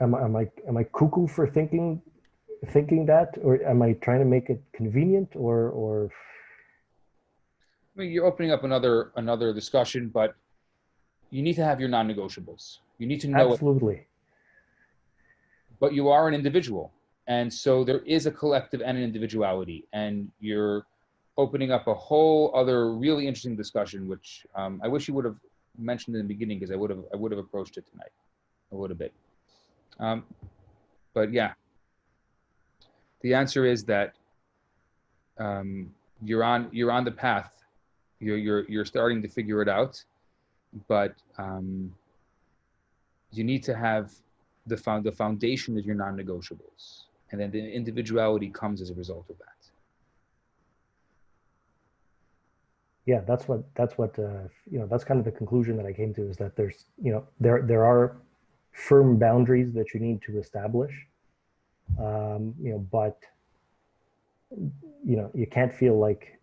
I cuckoo for thinking that, or am I trying to make it convenient, or? I mean, you're opening up another discussion, but you need to have your non-negotiables. You need to know absolutely it. But you are an individual, and so there is a collective and an individuality, and you're opening up a whole other really interesting discussion, which I wish you would have mentioned in the beginning, because I would have approached it tonight a little bit. But yeah, the answer is that you're on the path. You're starting to figure it out, but you need to have the foundation of your non-negotiables, and then the individuality comes as a result of that. Yeah, that's what that's kind of the conclusion that I came to, is that there's there are firm boundaries that you need to establish, but you can't feel like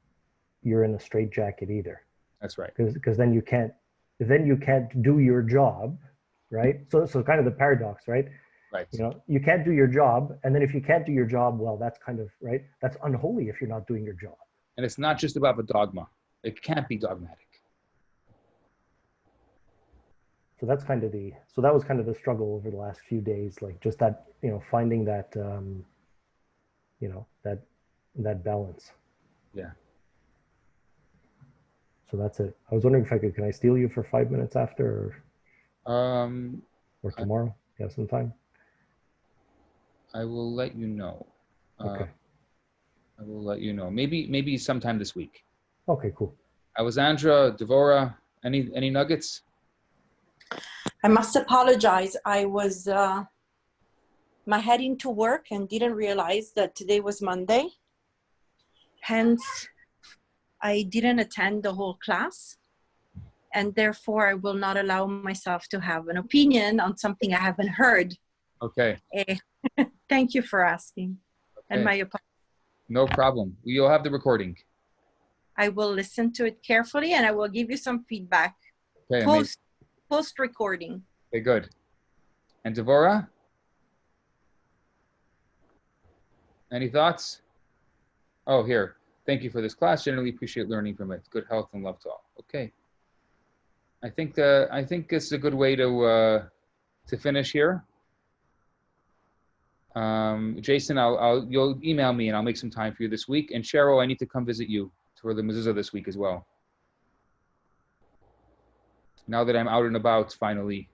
you're in a straitjacket either. That's right. Because then you can't do your job, right? So kind of the paradox, right? Right. You can't do your job, and then if you can't do your job, well, that's kind of right. That's unholy if you're not doing your job. And it's not just about the dogma. It can't be dogmatic. So that was kind of the struggle over the last few days, like just that, finding that, that balance. Yeah. So that's it. I was wondering if can I steal you for 5 minutes after, or tomorrow? You have some time? I will let you know. Okay. I will let you know. Maybe sometime this week. Okay, cool. Alessandra, Devora, any nuggets? I must apologize. I was heading to work and didn't realize that today was Monday. Hence, I didn't attend the whole class, and therefore I will not allow myself to have an opinion on something I haven't heard. Okay. Thank you for asking. Okay. And my apologies. No problem. You'll have the recording. I will listen to it carefully, and I will give you some feedback. Okay, post recording. Okay, good. And Devora? Any thoughts? Oh, here. Thank you for this class. Generally appreciate learning from it. Good health and love to all. Okay. I think it's a good way to finish here. Jason, you'll email me and I'll make some time for you this week. And Cheryl, I need to come visit you for the mezuzah this week as well. Now that I'm out and about, finally,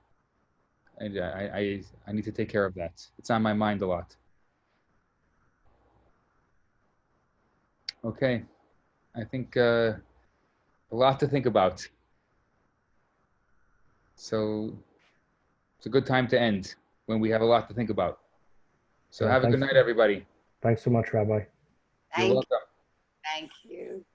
and I need to take care of that. It's on my mind a lot. Okay, I think a lot to think about. So it's a good time to end when we have a lot to think about. So have a good night, everybody. Thanks so much, Rabbi. You're Thank, welcome. thank you.